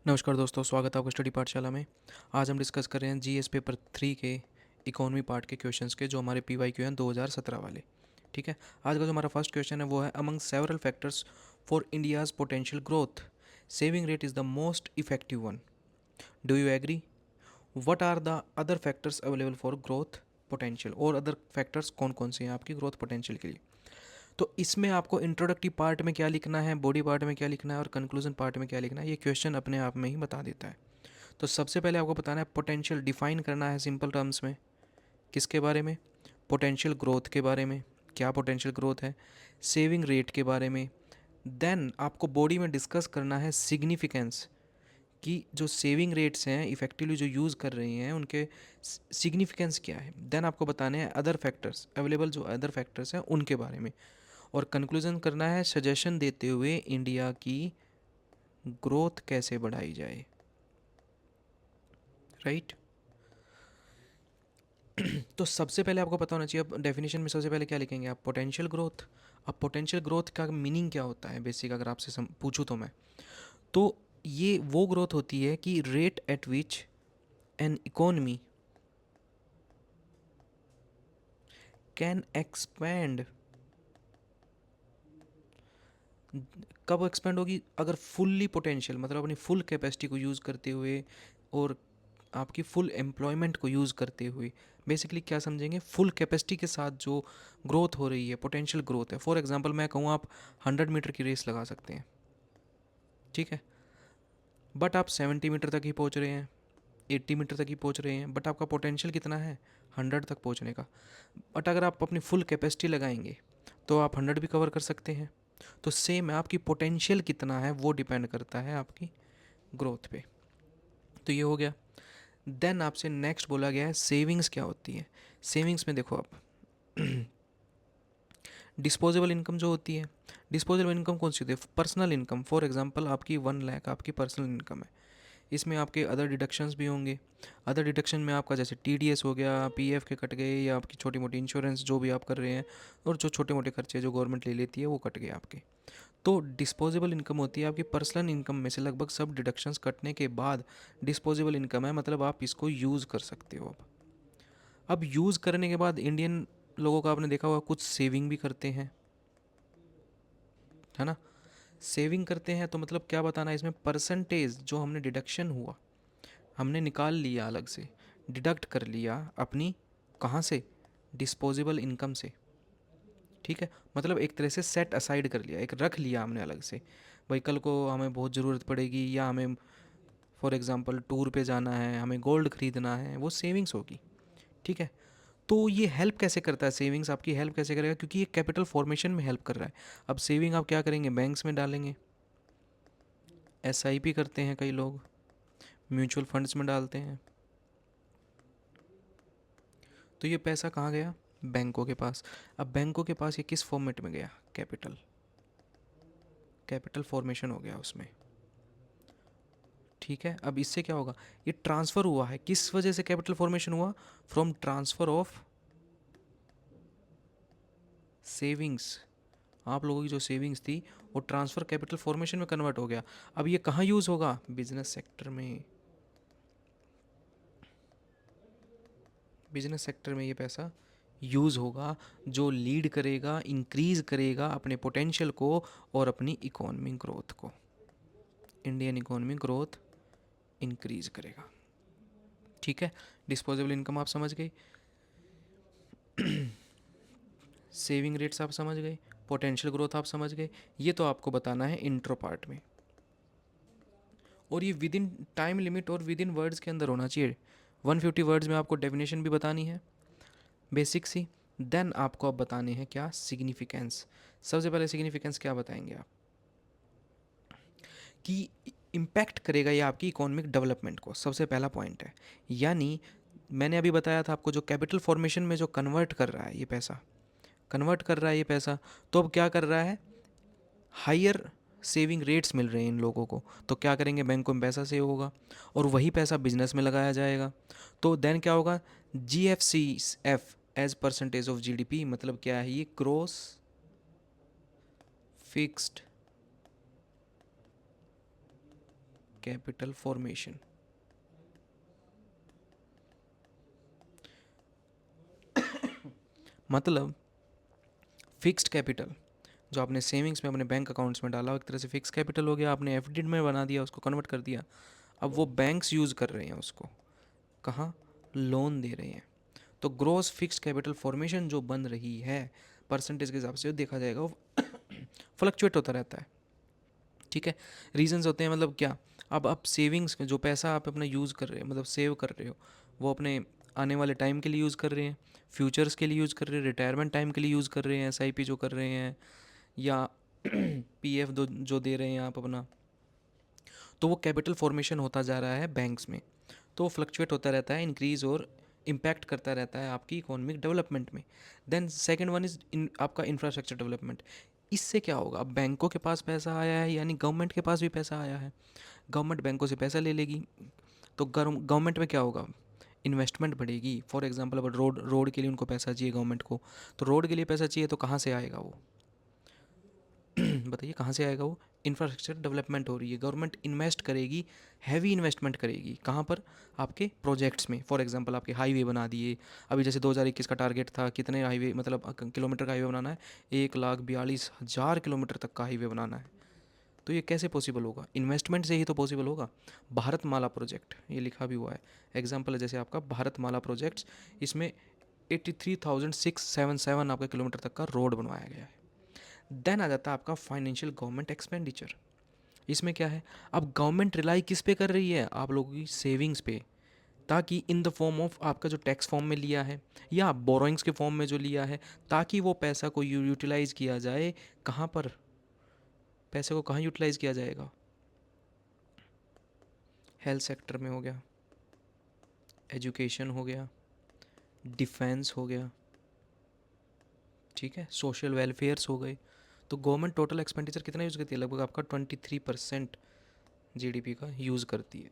नमस्कार दोस्तों, स्वागत है आपका स्टडी पाठशाला में। आज हम डिस्कस कर रहे हैं जीएस पेपर 3 के इकोनॉमी पार्ट के क्वेश्चंस के, जो हमारे पीवाईक्यू हैं 2017 वाले। ठीक है। आज का जो हमारा फर्स्ट क्वेश्चन है वो है, among several factors for India's potential growth saving rate is the most effective one. Do you agree? What are the other factors available for growth potential? और अदर फैक्टर्स कौन कौन से हैं आपकी ग्रोथ पोटेंशियल के लिए? तो इसमें आपको इंट्रोडक्टिव पार्ट में क्या लिखना है, बॉडी पार्ट में क्या लिखना है और कंक्लूजन पार्ट में क्या लिखना है, ये क्वेश्चन अपने आप में ही बता देता है। तो सबसे पहले आपको बताना है, पोटेंशियल डिफाइन करना है सिंपल टर्म्स में। किसके बारे में? पोटेंशियल ग्रोथ के बारे में। क्या पोटेंशियल ग्रोथ है? सेविंग रेट के बारे में। देन आपको बॉडी में डिस्कस करना है सिग्निफिकेंस, कि जो सेविंग रेट्स हैं इफेक्टिवली जो यूज़ कर रही हैं उनके सिग्निफिकेंस क्या है। देन आपको बताने हैं अदर फैक्टर्स अवेलेबल, जो अदर फैक्टर्स हैं उनके बारे में। और कंक्लूजन करना है सजेशन देते हुए इंडिया की ग्रोथ कैसे बढ़ाई जाए। राइट। तो सबसे पहले आपको पता होना चाहिए, अब डेफिनेशन में सबसे पहले क्या लिखेंगे आप? Potential growth. अब पोटेंशियल ग्रोथ का मीनिंग क्या होता है बेसिक, अगर आपसे पूछूं तो मैं, तो ये वो ग्रोथ होती है कि rate at which N economy can expand. कब एक्सपेंड होगी? अगर फुल्ली पोटेंशियल, मतलब अपनी फुल कैपेसिटी को यूज़ करते हुए और आपकी फुल एम्प्लॉयमेंट को यूज़ करते हुए। बेसिकली क्या समझेंगे? फुल कैपेसिटी के साथ जो ग्रोथ हो रही है, पोटेंशियल ग्रोथ है। फॉर एग्जांपल मैं कहूँ, आप 100 मीटर की रेस लगा सकते हैं, ठीक है, बट आप 70 मीटर तक ही पहुँच रहे हैं, 80 मीटर तक ही पहुँच रहे हैं, बट आपका पोटेंशियल कितना है? 100 तक पहुँचने का। बट अगर आप अपनी फुल कैपेसिटी लगाएंगे तो आप 100 भी कवर कर सकते हैं। तो सेम है, आपकी पोटेंशियल कितना है वो डिपेंड करता है आपकी ग्रोथ पे। तो ये हो गया। देन आपसे नेक्स्ट बोला गया है सेविंग्स क्या होती है। सेविंग्स में देखो आप, डिस्पोजेबल इनकम जो होती है, डिस्पोजेबल इनकम कौन सी होती है? Personal income. फॉर एग्जांपल आपकी 1 लाख आपकी पर्सनल इनकम है, इसमें आपके अदर डिडक्शंस भी होंगे। अदर डिडक्शन में आपका जैसे टीडीएस हो गया, पीएफ के कट गए, या आपकी छोटी मोटी इंश्योरेंस जो भी आप कर रहे हैं, और जो छोटे मोटे खर्चे जो गवर्नमेंट ले लेती है वो कट गए आपके। तो डिस्पोजेबल इनकम होती है आपकी पर्सनल इनकम में से लगभग सब डिडक्शंस कटने के बाद डिस्पोजेबल इनकम है, मतलब आप इसको यूज़ कर सकते हो। अब यूज़ करने के बाद इंडियन लोगों का आपने देखा होगा कुछ सेविंग भी करते हैं, है ना। सेविंग करते हैं तो मतलब क्या बताना है इसमें? परसेंटेज जो हमने डिडक्शन हुआ, हमने निकाल लिया अलग से, डिडक्ट कर लिया अपनी, कहाँ से? डिस्पोजेबल इनकम से। ठीक है, मतलब एक तरह से सेट असाइड कर लिया, एक रख लिया हमने अलग से। भाई कल को हमें बहुत ज़रूरत पड़ेगी, या हमें फॉर एग्ज़ाम्पल टूर पे जाना है, हमें गोल्ड ख़रीदना है, वो सेविंग्स होगी। ठीक है। तो ये हेल्प कैसे करता है? सेविंग्स आपकी हेल्प कैसे करेगा? क्योंकि ये कैपिटल फॉर्मेशन में हेल्प कर रहा है। अब सेविंग आप क्या करेंगे? बैंक्स में डालेंगे, एसआईपी करते हैं कई लोग, म्यूचुअल फंड्स में डालते हैं। तो ये पैसा कहाँ गया? बैंकों के पास। अब बैंकों के पास ये किस फॉर्मेट में गया? कैपिटल, कैपिटल फॉर्मेशन हो गया उसमें। ठीक है। अब इससे क्या होगा? ये ट्रांसफ़र हुआ है, किस वजह से कैपिटल फॉर्मेशन हुआ? From transfer of savings. आप लोगों की जो सेविंग्स थी वो ट्रांसफ़र कैपिटल फॉर्मेशन में कन्वर्ट हो गया। अब ये कहाँ यूज़ होगा? बिजनेस सेक्टर में। बिजनेस सेक्टर में ये पैसा यूज़ होगा, जो लीड करेगा, इंक्रीज़ करेगा अपने पोटेंशियल को और अपनी इकोनॉमिक ग्रोथ को। इंडियन इकोनॉमिक ग्रोथ इंक्रीज़ करेगा। ठीक है। डिस्पोजेबल इनकम आप समझ गए, सेविंग रेट्स आप समझ गए, पोटेंशियल ग्रोथ आप समझ गए। ये तो आपको बताना है इंट्रो पार्ट में, और ये विद इन टाइम लिमिट और विद इन वर्ड्स के अंदर होना चाहिए। 150 वर्ड्स में आपको डेफिनेशन भी बतानी है बेसिक सी। देन आपको अब बताने हैं क्या? सिग्निफिकेंस। सबसे पहले सिग्निफिकेंस क्या बताएंगे आप? कि इम्पैक्ट करेगा ये आपकी इकोनॉमिक डेवलपमेंट को, सबसे पहला पॉइंट है। यानी मैंने अभी बताया था आपको, जो कैपिटल फॉर्मेशन में जो कन्वर्ट कर रहा है ये पैसा, कन्वर्ट कर रहा है ये पैसा, तो अब क्या कर रहा है? हायर सेविंग रेट्स मिल रहे हैं इन लोगों को, तो क्या करेंगे? बैंकों में पैसा सेव होगा और वही पैसा बिजनेस में लगाया जाएगा। तो देन क्या होगा? GFCF as percentage of GDP, मतलब क्या है ये? Gross fixed capital formation. मतलब फिक्स्ड कैपिटल जो आपने सेविंग्स में अपने बैंक अकाउंट्स में डाला, एक तरह से फिक्स कैपिटल हो गया, आपने एफडी में बना दिया, उसको कन्वर्ट कर दिया। अब वो बैंक्स यूज़ कर रहे हैं उसको, कहाँ, लोन दे रहे हैं। तो ग्रोस फिक्स्ड कैपिटल फॉर्मेशन जो बन रही है परसेंटेज के हिसाब से देखा जाएगा, वो फ्लक्चुएट होता रहता है। ठीक है, रीजंस होते हैं, मतलब क्या, अब आप सेविंग्स जो पैसा आप अपना यूज़ कर रहे हो, मतलब सेव कर रहे हो, वो अपने आने वाले टाइम के लिए यूज़ कर रहे हैं, फ्यूचर्स के लिए यूज़ कर रहे हैं, रिटायरमेंट टाइम के लिए यूज़ कर रहे हैं, एसआईपी जो कर रहे हैं, या पीएफ जो दे रहे हैं आप अपना, तो वो कैपिटल फॉर्मेशन होता जा रहा है बैंक्स में। तो वो फ्लक्चुएट होता रहता है, इंक्रीज़ और इम्पैक्ट करता रहता है आपकी इकोनॉमिक डेवलपमेंट में। देन सेकंड वन इज़ आपका इंफ्रास्ट्रक्चर डेवलपमेंट। इससे क्या होगा, अब बैंकों के पास पैसा आया है, यानी गवर्नमेंट के पास भी पैसा आया है, गवर्नमेंट बैंकों से पैसा ले लेगी, तो गवर्नमेंट में क्या होगा, इन्वेस्टमेंट बढ़ेगी। फॉर एग्जांपल अगर रोड रोड के लिए उनको पैसा चाहिए गवर्नमेंट को, तो रोड के लिए पैसा चाहिए तो कहाँ से आएगा वो बताइए कहाँ से आएगा वो, इंफ्रास्ट्रक्चर डेवलपमेंट हो रही है, गवर्नमेंट इन्वेस्ट करेगी, हैवी इन्वेस्टमेंट करेगी, कहाँ पर, आपके प्रोजेक्ट्स में। फॉर एग्जांपल आपके हाईवे बना दिए, अभी जैसे 2021 का टारगेट था, कितने हाईवे, मतलब किलोमीटर का हाईवे बनाना है, 1,42,000 किलोमीटर तक का हाईवे बनाना है। तो ये कैसे पॉसिबल होगा, इन्वेस्टमेंट से ही तो पॉसिबल होगा। भारत माला प्रोजेक्ट ये लिखा भी हुआ है, एग्जाम्पल है जैसे आपका भारत माला प्रोजेक्ट्स, इसमें 83,677 आपका किलोमीटर तक का रोड बनवाया गया है। देन आ जाता है आपका फाइनेंशियल गवर्नमेंट एक्सपेंडिचर। इसमें क्या है, अब गवर्नमेंट रिलाई किस पे कर रही है, आप लोगों की सेविंग्स पे, ताकि इन द फॉर्म ऑफ आपका जो टैक्स फॉर्म में लिया है या बोरोइंग्स के फॉर्म में जो लिया है, ताकि वो पैसा को यूटिलाइज किया जाए, कहाँ पर, पैसे को कहाँ यूटिलाइज किया जाएगा, हेल्थ सेक्टर में हो गया, एजुकेशन हो गया, डिफेंस हो गया, ठीक है, सोशल वेलफेयर्स हो गए। तो गवर्नमेंट टोटल एक्सपेंडिचर कितना यूज़ करती है, लगभग आपका 23% जीडीपी का यूज़ करती है।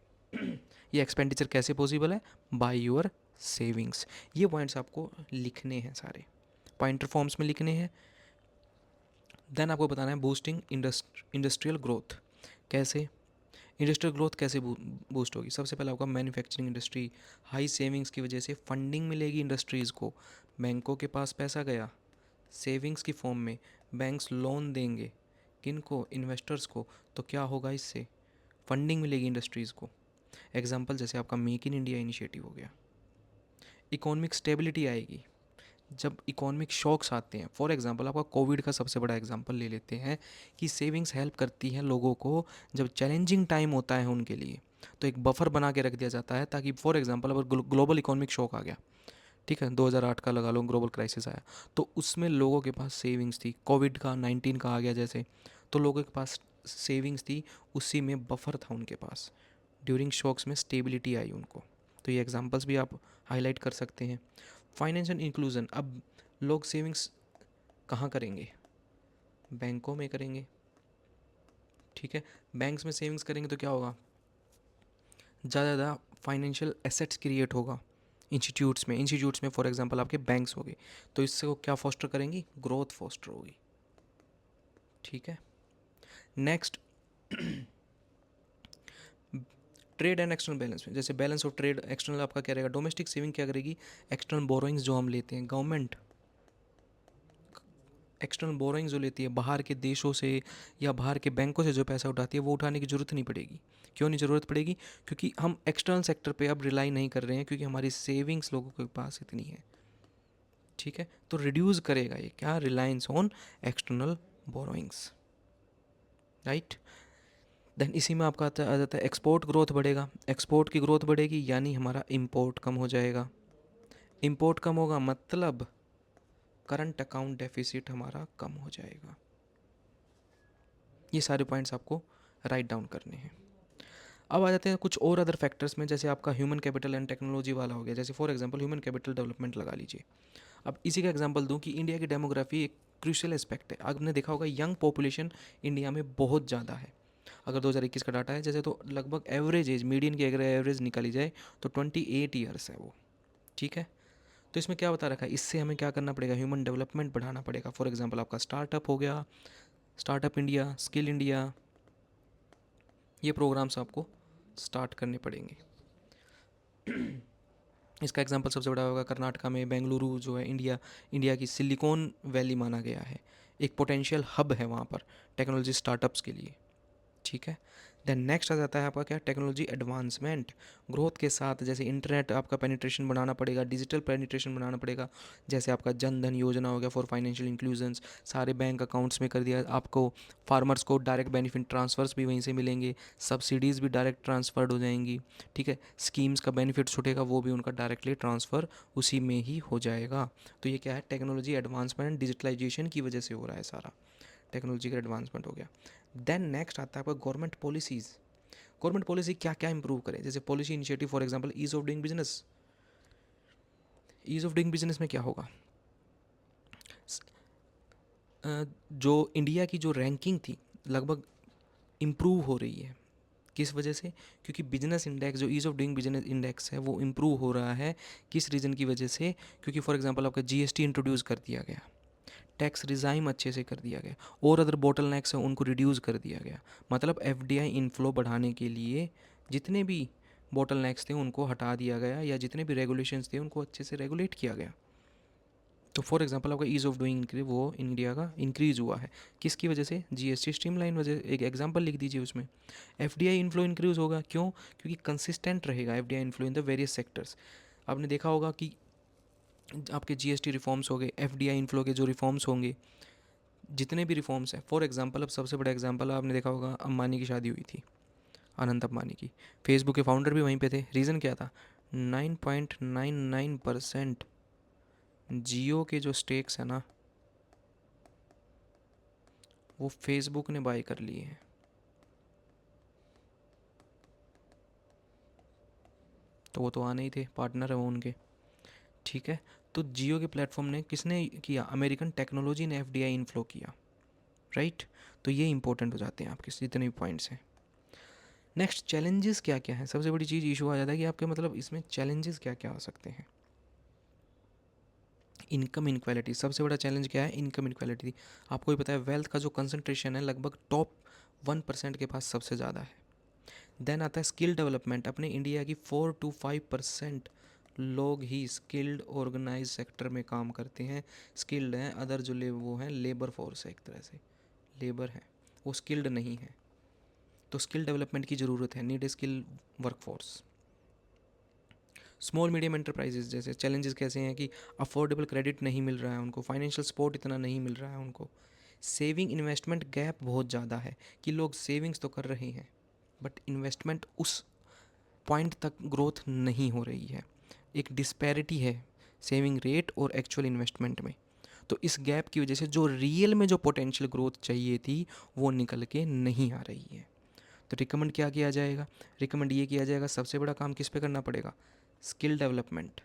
ये एक्सपेंडिचर कैसे पॉसिबल है, बाय योर सेविंग्स। ये पॉइंट्स आपको लिखने हैं, सारे पॉइंटर फॉर्म्स में लिखने हैं। देन आपको बताना है बूस्टिंग इंडस्ट्रियल ग्रोथ। कैसे, इंडस्ट्रियल ग्रोथ कैसे बूस्ट होगी, सबसे पहले आपका मैन्युफैक्चरिंग इंडस्ट्री, हाई सेविंग्स की वजह से फंडिंग मिलेगी इंडस्ट्रीज़ को, बैंकों के पास पैसा गया सेविंग्स की फॉर्म में, बैंक्स लोन देंगे किन को, इन्वेस्टर्स को, तो क्या होगा, इससे फंडिंग मिलेगी इंडस्ट्रीज़ को। एग्जांपल जैसे आपका मेक इन इंडिया इनिशिएटिव हो गया। इकोनॉमिक स्टेबिलिटी आएगी जब इकोनॉमिक शॉक्स आते हैं। फॉर एग्जांपल आपका कोविड का सबसे बड़ा एग्जांपल ले लेते हैं कि सेविंग्स हेल्प करती हैं लोगों को जब चैलेंजिंग टाइम होता है उनके लिए, तो एक बफर बना के रख दिया जाता है, ताकि फॉर एग्जांपल अगर ग्लोबल इकोनॉमिक शॉक आ गया, ठीक है, 2008 का लगा लो ग्लोबल क्राइसिस आया, तो उसमें लोगों के पास सेविंग्स थी, कोविड का 19 का आ गया जैसे, तो लोगों के पास सेविंग्स थी, उसी में बफर था उनके पास, ड्यूरिंग शॉक्स में स्टेबिलिटी आई उनको। तो ये एग्जांपल्स भी आप हाईलाइट कर सकते हैं। फाइनेंशियल इंक्लूजन, अब लोग सेविंग्स कहाँ करेंगे, बैंकों में करेंगे, ठीक है, बैंक्स में सेविंग्स करेंगे तो क्या होगा, ज़्यादा ज़्यादा फाइनेंशियल एसेट्स क्रिएट होगा इंस्टीट्यूट्स में फॉर एग्जांपल आपके बैंक्स हो गए, तो इससे वो क्या फोस्टर करेंगी, ग्रोथ फोस्टर होगी, ठीक है। Next, trade and external balance में, जैसे बैलेंस ऑफ ट्रेड एक्सटर्नल आपका क्या रहेगा, डोमेस्टिक सेविंग क्या करेगी, एक्सटर्नल बोरोइंग्स जो हम लेते हैं, गवर्नमेंट एक्सटर्नल बोरोइंग्स जो लेती है बाहर के देशों से या बाहर के बैंकों से, जो पैसा उठाती है, वो उठाने की ज़रूरत नहीं पड़ेगी। क्यों नहीं ज़रूरत पड़ेगी, क्योंकि हम एक्सटर्नल सेक्टर पे अब रिलाई नहीं कर रहे हैं, क्योंकि हमारी सेविंग्स लोगों के पास इतनी है, ठीक है। तो रिड्यूस करेगा ये क्या, reliance on external borrowings, right. Then इसी में आपका आ जाता है एक्सपोर्ट ग्रोथ बढ़ेगा, एक्सपोर्ट की ग्रोथ बढ़ेगी यानी हमारा इम्पोर्ट कम हो जाएगा, इम्पोर्ट कम होगा मतलब करंट अकाउंट डेफिसिट हमारा कम हो जाएगा। ये सारे पॉइंट्स आपको राइट डाउन करने हैं। अब आ जाते हैं कुछ और अदर फैक्टर्स में, जैसे आपका ह्यूमन कैपिटल एंड टेक्नोलॉजी वाला हो गया, जैसे for example human capital development लगा लीजिए। अब इसी का एग्जांपल दूं कि इंडिया की डेमोग्राफी एक क्रूशियल एस्पेक्ट है। आपने देखा होगा यंग पॉपुलेशन इंडिया में बहुत ज़्यादा है। अगर 2021 का डाटा है जैसे, तो लगभग एवरेज एज, मीडियन की अगर एवरेज निकाली जाए तो 28 ईयर्स है वो, ठीक है। तो इसमें क्या बता रखा है, इससे हमें क्या करना पड़ेगा, ह्यूमन डेवलपमेंट बढ़ाना पड़ेगा। फॉर एग्जांपल आपका स्टार्टअप हो गया, स्टार्टअप इंडिया, स्किल इंडिया, ये प्रोग्राम्स आपको स्टार्ट करने पड़ेंगे। इसका एग्जांपल सबसे बड़ा होगा कर्नाटका में बेंगलुरु जो है, इंडिया की सिलिकॉन वैली माना गया है, एक पोटेंशियल हब है वहाँ पर टेक्नोलॉजी स्टार्टअप्स के लिए। ठीक है। देन नेक्स्ट आ जाता है आपका क्या, टेक्नोलॉजी एडवांसमेंट। ग्रोथ के साथ जैसे इंटरनेट आपका पेनिट्रेशन बनाना पड़ेगा, डिजिटल पेनिट्रेशन बनाना पड़ेगा, जैसे आपका जन धन योजना हो गया फॉर फाइनेंशियल इंक्लूजन्स, सारे बैंक अकाउंट्स में कर दिया आपको। फार्मर्स को डायरेक्ट बेनिफिट ट्रांसफर्स भी वहीं से मिलेंगे, सब्सिडीज़ भी डायरेक्ट ट्रांसफर्ड हो जाएंगी। ठीक है। स्कीम्स का बेनिफिट छूटेगा वो भी उनका डायरेक्टली ट्रांसफ़र उसी में ही हो जाएगा। तो ये क्या है, टेक्नोलॉजी एडवांसमेंट डिजिटलाइजेशन की वजह से हो रहा है सारा, टेक्नोलॉजी का एडवांसमेंट हो गया। देन नेक्स्ट आता है आपका गवर्नमेंट पॉलिसीज़। गवर्नमेंट पॉलिसी क्या क्या इंप्रूव करे, जैसे policy initiative for example ease of doing business. Ease of doing business में क्या होगा, जो इंडिया की जो रैंकिंग थी लगभग इम्प्रूव हो रही है। किस वजह से, क्योंकि बिजनेस इंडेक्स जो ease of doing business index है वो इम्प्रूव हो रहा है। किस रीज़न की वजह से, क्योंकि फॉर एग्जांपल आपका जीएसटी इंट्रोड्यूस कर दिया गया, टैक्स रिजाइम अच्छे से कर दिया गया, और अदर बोटल नेक्स हैं उनको रिड्यूस कर दिया गया। मतलब एफडीआई इनफ्लो बढ़ाने के लिए जितने भी बोटल नेक्स थे उनको हटा दिया गया, या जितने भी रेगुलेशंस थे उनको अच्छे से रेगुलेट किया गया। तो फॉर एग्जांपल आपका ईज़ ऑफ डूइंग वो इंडिया का इंक्रीज़ हुआ है, किसकी वजह से, जीएसटी स्ट्रीमलाइन वजह। एक एग्जांपल लिख दीजिए उसमें, एफडीआई इनफ्लो इंक्रीज़ होगा, क्यों, क्योंकि कंसिस्टेंट रहेगा FDI inflow in the various sectors. आपने देखा होगा कि आपके जीएसटी रिफॉर्म्स हो गए, एफडीआई इनफ्लो के जो रिफॉर्म्स होंगे, जितने भी रिफॉर्म्स हैं, फॉर एग्जांपल अब सबसे बड़ा एग्जांपल आपने देखा होगा, अंबानी की शादी हुई थी, अनंत अंबानी की, फेसबुक के फाउंडर भी वहीं पे थे। रीज़न क्या था, 9.99% जियो के जो स्टेक्स हैं ना वो फेसबुक ने बाय कर लिए हैं। तो वो तो आने ही थे, पार्टनर है वो उनके। ठीक है। तो जियो के प्लेटफॉर्म ने किसने किया, अमेरिकन टेक्नोलॉजी ने एफडीआई इनफ्लो किया, राइट। तो ये इंपॉर्टेंट हो जाते हैं आपके जितने भी पॉइंट्स हैं। नेक्स्ट, चैलेंजेस क्या क्या हैं, सबसे बड़ी चीज़ इशू आ जाता है कि आपके मतलब इसमें चैलेंजेस क्या क्या आ सकते हैं। इनकम इनक्वालिटी, सबसे बड़ा चैलेंज क्या है, इनकम इनक्वालिटी। आपको भी पता है वेल्थ का जो कंसंट्रेशन है लगभग टॉप 1% के पास सबसे ज़्यादा है। देन आता है स्किल डेवलपमेंट, अपने इंडिया की 4 to 5% लोग ही स्किल्ड ऑर्गेनाइज सेक्टर में काम करते हैं, स्किल्ड हैं। अदर जो वो हैं लेबर फोर्स है, एक तरह से लेबर है, वो स्किल्ड नहीं है। तो स्किल डेवलपमेंट की ज़रूरत है, need a skill workforce. Small medium enterprises जैसे चैलेंजेस कैसे हैं कि अफोर्डेबल क्रेडिट नहीं मिल रहा है उनको, फाइनेंशियल सपोर्ट इतना नहीं मिल रहा है उनको, सेविंग इन्वेस्टमेंट गैप बहुत ज़्यादा है कि लोग सेविंग्स तो कर रहे हैं बट इन्वेस्टमेंट उस पॉइंट तक ग्रोथ नहीं हो रही है, एक डिस्पैरिटी है सेविंग रेट और एक्चुअल इन्वेस्टमेंट में। तो इस गैप की वजह से जो रियल में जो पोटेंशियल ग्रोथ चाहिए थी वो निकल के नहीं आ रही है। तो रिकमेंड क्या किया जाएगा, रिकमेंड ये किया जाएगा सबसे बड़ा काम किस पे करना पड़ेगा, स्किल डेवलपमेंट।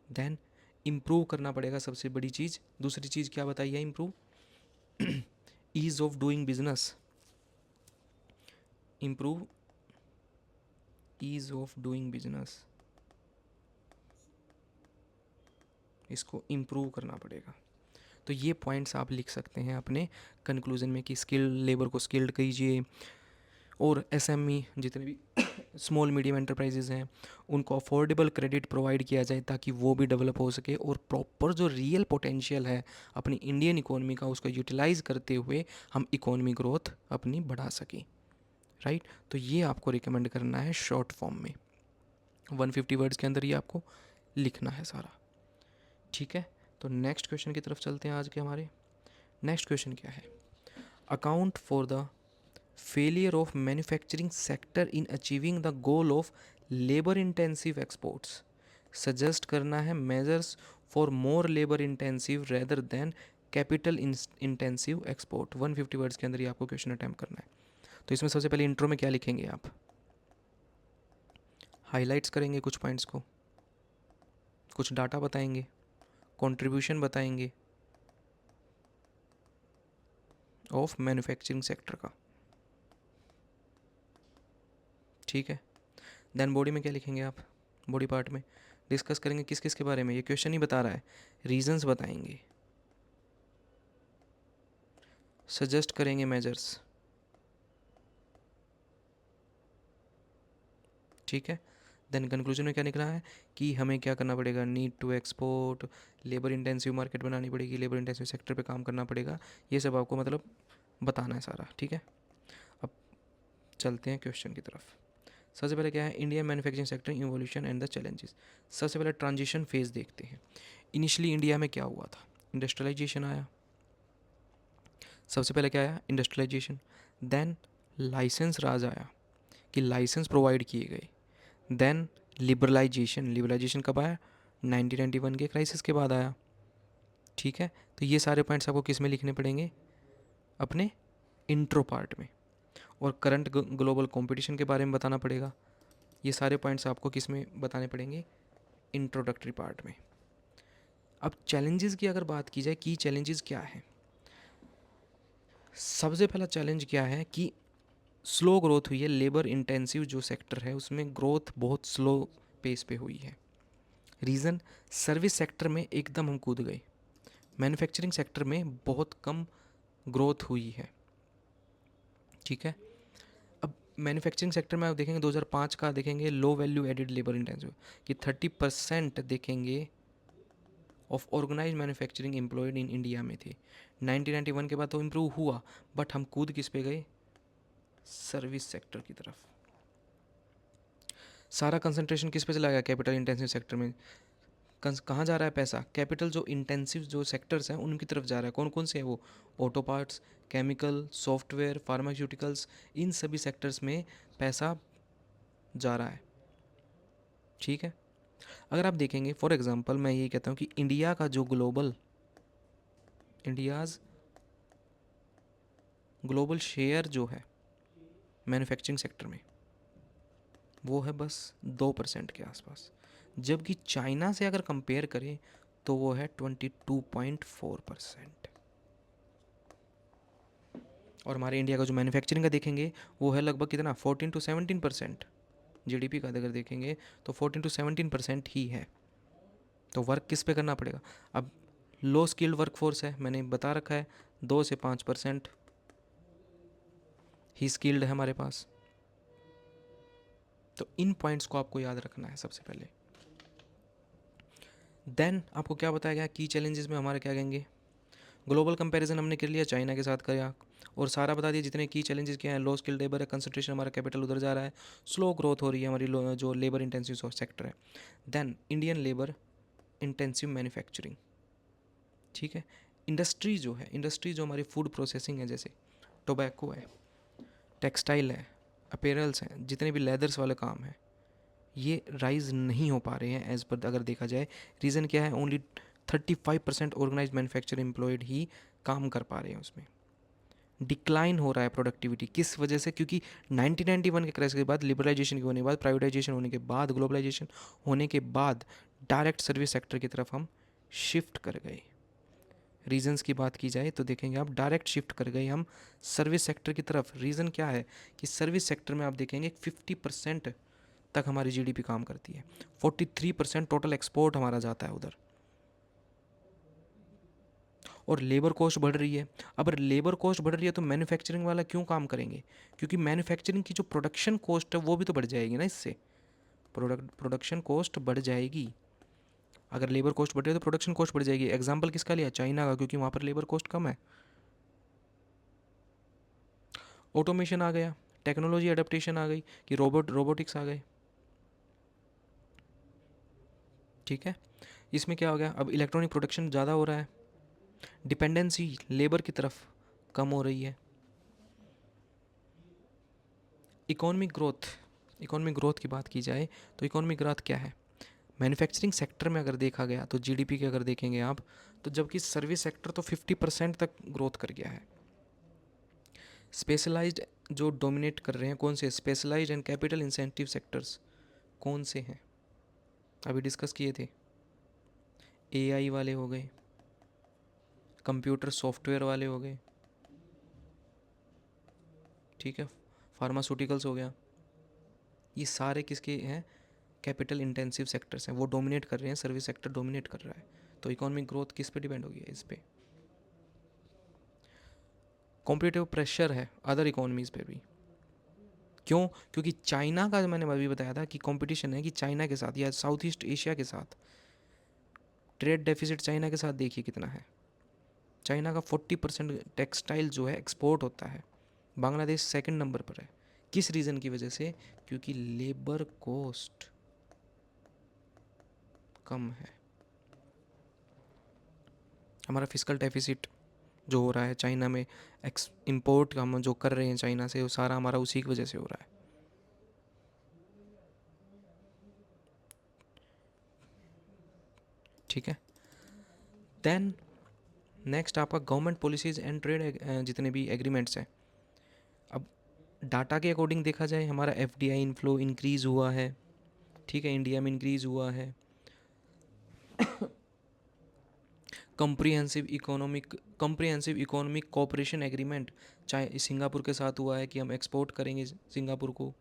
देन इम्प्रूव करना पड़ेगा सबसे बड़ी चीज़। दूसरी चीज़ क्या बताई है, improve ease of doing business, improve ease of doing business, इसको इम्प्रूव करना पड़ेगा। तो ये पॉइंट्स आप लिख सकते हैं अपने कंक्लूजन में कि स्किल लेबर को स्किल्ड कीजिए, और एसएमई जितने भी स्मॉल मीडियम एंटरप्राइजेज़ हैं उनको अफोर्डेबल क्रेडिट प्रोवाइड किया जाए ताकि वो भी डेवलप हो सके, और प्रॉपर जो रियल पोटेंशियल है अपनी इंडियन इकोनॉमी का उसको यूटिलाइज करते हुए हम इकोनॉमी ग्रोथ अपनी बढ़ा सकें, राइट। तो ये आपको रिकमेंड करना है शॉर्ट फॉर्म में, 150 वर्ड्स के अंदर ये आपको लिखना है सारा। ठीक है। तो नेक्स्ट क्वेश्चन की तरफ चलते हैं आज के हमारे। नेक्स्ट क्वेश्चन क्या है, account for the failure of manufacturing sector in achieving the goal of labour intensive exports. Suggest करना है measures for more labour intensive rather than capital intensive export. 150 words के अंदर ही आपको क्वेश्चन अटैम्प्ट करना है। तो इसमें सबसे पहले इंट्रो में क्या लिखेंगे आप, हाईलाइट्स करेंगे कुछ पॉइंट्स को, कुछ डाटा बताएंगे, कंट्रीब्यूशन बताएंगे ऑफ मैन्युफैक्चरिंग सेक्टर का। ठीक है। देन बॉडी में क्या लिखेंगे आप, बॉडी पार्ट में डिस्कस करेंगे किस किस के बारे में, ये क्वेश्चन ही बता रहा है, रीजंस बताएंगे, सजेस्ट करेंगे मेजर्स, ठीक है। देन कंक्लूजन में क्या निकला है कि हमें क्या करना पड़ेगा, need to export, labour intensive market बनानी पड़ेगी, लेबर इंटेंसिव सेक्टर पे काम करना पड़ेगा, ये सब आपको मतलब बताना है सारा। ठीक है, अब चलते हैं क्वेश्चन की तरफ। सबसे पहले क्या है, India manufacturing sector evolution and the challenges. सबसे पहले ट्रांजिशन फेज़ देखते हैं। इनिशियली इंडिया में क्या हुआ था, इंडस्ट्रियलाइजेशन आया। सबसे पहले क्या आया, इंडस्ट्रियलाइजेशन। देन लाइसेंस राज आया कि लाइसेंस प्रोवाइड किए गए। देन लिबरलाइजेशन, लिबरलाइजेशन कब आया, 1991 के क्राइसिस के बाद आया। ठीक है, तो ये सारे पॉइंट्स आपको किस में लिखने पड़ेंगे, अपने इंट्रो पार्ट में। और करंट ग्लोबल कंपटीशन के बारे में बताना पड़ेगा। ये सारे पॉइंट्स आपको किस में बताने पड़ेंगे, इंट्रोडक्टरी पार्ट में। अब चैलेंजेस की अगर बात की जाए, की चैलेंजेस क्या है, सबसे पहला चैलेंज क्या है कि स्लो ग्रोथ हुई है। लेबर इंटेंसिव जो सेक्टर है उसमें ग्रोथ बहुत स्लो पेस पे हुई है। रीज़न, सर्विस सेक्टर में एकदम हम कूद गए, मैन्युफैक्चरिंग सेक्टर में बहुत कम ग्रोथ हुई है। ठीक है, अब मैन्युफैक्चरिंग सेक्टर में आप देखेंगे 2005 का देखेंगे low value added labour intensive कि 30% देखेंगे of organise manufacturing employed in India में थे। 1991 के बाद तो इम्प्रूव हुआ, बट हम कूद किस पे गए, सर्विस सेक्टर की तरफ। सारा कंसंट्रेशन किस पे चला गया, कैपिटल इंटेंसिव सेक्टर में। कहाँ जा रहा है पैसा, कैपिटल जो इंटेंसिव जो सेक्टर्स हैं उनकी तरफ जा रहा है। कौन कौन से हैं वो, auto parts, chemical, software, pharmaceuticals, इन सभी सेक्टर्स में पैसा जा रहा है। ठीक है, अगर आप देखेंगे फॉर एग्जांपल मैं ये कहता हूँ कि इंडिया का जो इंडियाज़ ग्लोबल शेयर जो है मैन्युफैक्चरिंग सेक्टर में वो है बस 2% के आसपास, जबकि चाइना से अगर कंपेयर करें तो वो है 22.4%। और हमारे इंडिया का जो मैन्युफैक्चरिंग का देखेंगे वो है लगभग कितना, 14 to 17%। जीडीपी का अगर देखेंगे तो 14 to 17% ही है। तो वर्क किस पे करना पड़ेगा, अब लो स्किल्ड वर्कफोर्स है, मैंने बता रखा है 2 से 5% ही स्किल्ड है हमारे पास। तो इन पॉइंट्स को आपको याद रखना है सबसे पहले। देन आपको क्या बताया गया, की चैलेंजेस में हमारे क्या कहेंगे, ग्लोबल कंपैरिजन हमने कर लिया, चाइना के साथ किया और सारा बता दिया जितने की चैलेंजेस क्या हैं। लो स्किल लेबर है, कंसंट्रेशन हमारा कैपिटल उधर जा रहा है, स्लो ग्रोथ हो रही है हमारी जो लेबर इंटेंसिव सेक्टर है। Then Indian labour intensive manufacturing. ठीक है, इंडस्ट्री जो है, इंडस्ट्री जो हमारी फूड प्रोसेसिंग है, जैसे टोबैको है, टेक्सटाइल है, अपेरल्स हैं, जितने भी लेदर्स वाले काम हैं, ये राइज नहीं हो पा रहे हैं एज पर अगर देखा जाए। रीज़न क्या है, ओनली 35% ऑर्गेनाइज मैन्युफैक्चर एम्प्लॉयड ही काम कर पा रहे हैं उसमें। डिक्लाइन हो रहा है प्रोडक्टिविटी, किस वजह से, क्योंकि 1991 के क्रैश के बाद, लिबरलाइजेशन के होने के बाद, प्राइवेटाइजेशन होने के बाद, ग्लोबलाइजेशन होने के बाद डायरेक्ट सर्विस सेक्टर की तरफ हम शिफ्ट कर गए। रीजंस की बात की जाए तो देखेंगे आप, डायरेक्ट शिफ्ट कर गए हम सर्विस सेक्टर की तरफ। रीज़न क्या है कि सर्विस सेक्टर में आप देखेंगे 50% तक हमारी जीडीपी काम करती है, 43% टोटल एक्सपोर्ट हमारा जाता है उधर। और लेबर कॉस्ट बढ़ रही है। अब लेबर कॉस्ट बढ़ रही है तो मैन्युफैक्चरिंग वाला क्यों काम करेंगे, क्योंकि मैन्युफैक्चरिंग की जो प्रोडक्शन कॉस्ट है वो भी तो बढ़ जाएगी ना, इससे प्रोडक्शन कॉस्ट बढ़ जाएगी। अगर लेबर कॉस्ट बढ़ रही है तो प्रोडक्शन कॉस्ट बढ़ जाएगी। एग्जाम्पल किसका लिया, चाइना का, क्योंकि वहाँ पर लेबर कॉस्ट कम है। ऑटोमेशन आ गया, टेक्नोलॉजी अडेप्टेशन आ गई कि रोबोटिक्स आ गए। ठीक है, इसमें क्या हो गया, अब इलेक्ट्रॉनिक प्रोडक्शन ज़्यादा हो रहा है, डिपेंडेंसी लेबर की तरफ कम हो रही है। इकोनॉमिक ग्रोथ की बात की जाए तो इकोनॉमिक ग्रोथ क्या है, मैन्युफैक्चरिंग सेक्टर में अगर देखा गया तो जीडीपी के अगर देखेंगे आप, तो जबकि सर्विस सेक्टर तो 50% तक ग्रोथ कर गया है। स्पेशलाइज्ड जो डोमिनेट कर रहे हैं कौन से, specialised and capital incentive sectors कौन से हैं, अभी डिस्कस किए थे, एआई वाले हो गए, कंप्यूटर सॉफ्टवेयर वाले हो गए, ठीक है, फार्मास्यूटिकल्स हो गया। ये सारे किसके हैं, कैपिटल इंटेंसिव सेक्टर्स हैं, वो डोमिनेट कर रहे हैं, सर्विस सेक्टर डोमिनेट कर रहा है। तो इकोनॉमिक ग्रोथ किस पे डिपेंड होगी, इस पे। कॉम्पिटिटिव प्रेशर है अदर इकोनॉमीज़ पे भी, क्यों? क्योंकि चाइना का, मैंने अभी बताया था कि कंपटीशन है कि चाइना के साथ या साउथ ईस्ट एशिया के साथ ट्रेड डेफिसिट चाइना के साथ देखिए कितना है। चाइना का 40% टेक्सटाइल जो है एक्सपोर्ट होता है, बांग्लादेश सेकंड नंबर पर है। किस रीज़न की वजह से? क्योंकि लेबर कॉस्ट कम है। हमारा फिजिकल डेफिसिट जो हो रहा है चाइना में, एक्स इम्पोर्ट हम जो कर रहे हैं चाइना से, वो सारा हमारा उसी की वजह से हो रहा है। ठीक है। देन नेक्स्ट आपका गवर्नमेंट पॉलिसीज़ एंड ट्रेड जितने भी एग्रीमेंट्स हैं। अब डाटा के अकॉर्डिंग देखा जाए, हमारा एफडीआई इनफ्लो इंक्रीज़ हुआ है, ठीक है, इंडिया में इंक्रीज़ हुआ है। कंप्रिहेंसिव इकोनॉमिक कोऑपरेशन एग्रीमेंट चाहे सिंगापुर के साथ हुआ है कि हम एक्सपोर्ट करेंगे सिंगापुर को,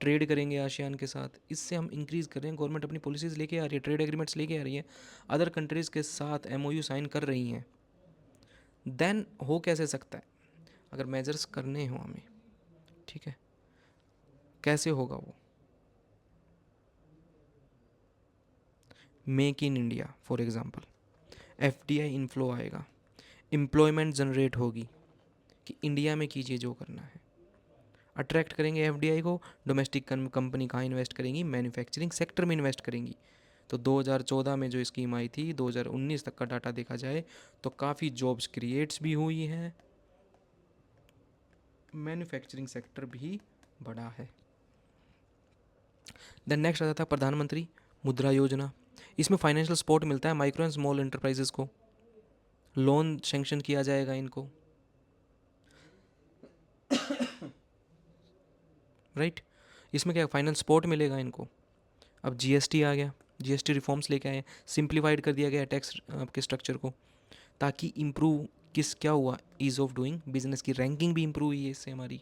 ट्रेड करेंगे आसियान के साथ। इससे हम इंक्रीज़ कर रहे हैं, गवर्नमेंट अपनी पॉलिसीज़ लेके आ रही है, ट्रेड एग्रीमेंट्स लेके आ रही है, अदर कंट्रीज़ के साथ एमओयू साइन कर रही हैं। देन हो कैसे सकता है? अगर मेजर्स करने हो हमें, ठीक है, कैसे होगा वो? Make in India for example, FDI inflow आएगा, एम्प्लॉयमेंट जनरेट होगी कि इंडिया में कीजिए जो करना है, अट्रैक्ट करेंगे एफडीआई को। डोमेस्टिक कंपनी कहाँ इन्वेस्ट करेंगी? मैन्युफैक्चरिंग सेक्टर में इन्वेस्ट करेंगी। तो 2014 में जो स्कीम आई थी, 2019 तक का डाटा देखा जाए तो काफ़ी जॉब्स क्रिएट्स भी हुई हैं, मैन्युफैक्चरिंग सेक्टर भी बढ़ा है। देन नेक्स्ट आता था प्रधानमंत्री मुद्रा योजना। इसमें फाइनेंशियल सपोर्ट मिलता है माइक्रो एंड स्मॉल एंटरप्राइजेस को, लोन सेंक्शन किया जाएगा इनको, राइट। इसमें क्या फाइनेंस सपोर्ट मिलेगा इनको। अब जीएसटी आ गया, जीएसटी रिफॉर्म्स लेके आए, सिंप्लीफाइड कर दिया गया टैक्स आपके स्ट्रक्चर को, ताकि इम्प्रूव किस क्या हुआ, ईज़ ऑफ डूइंग बिजनेस की रैंकिंग भी इम्प्रूव हुई है इससे हमारी।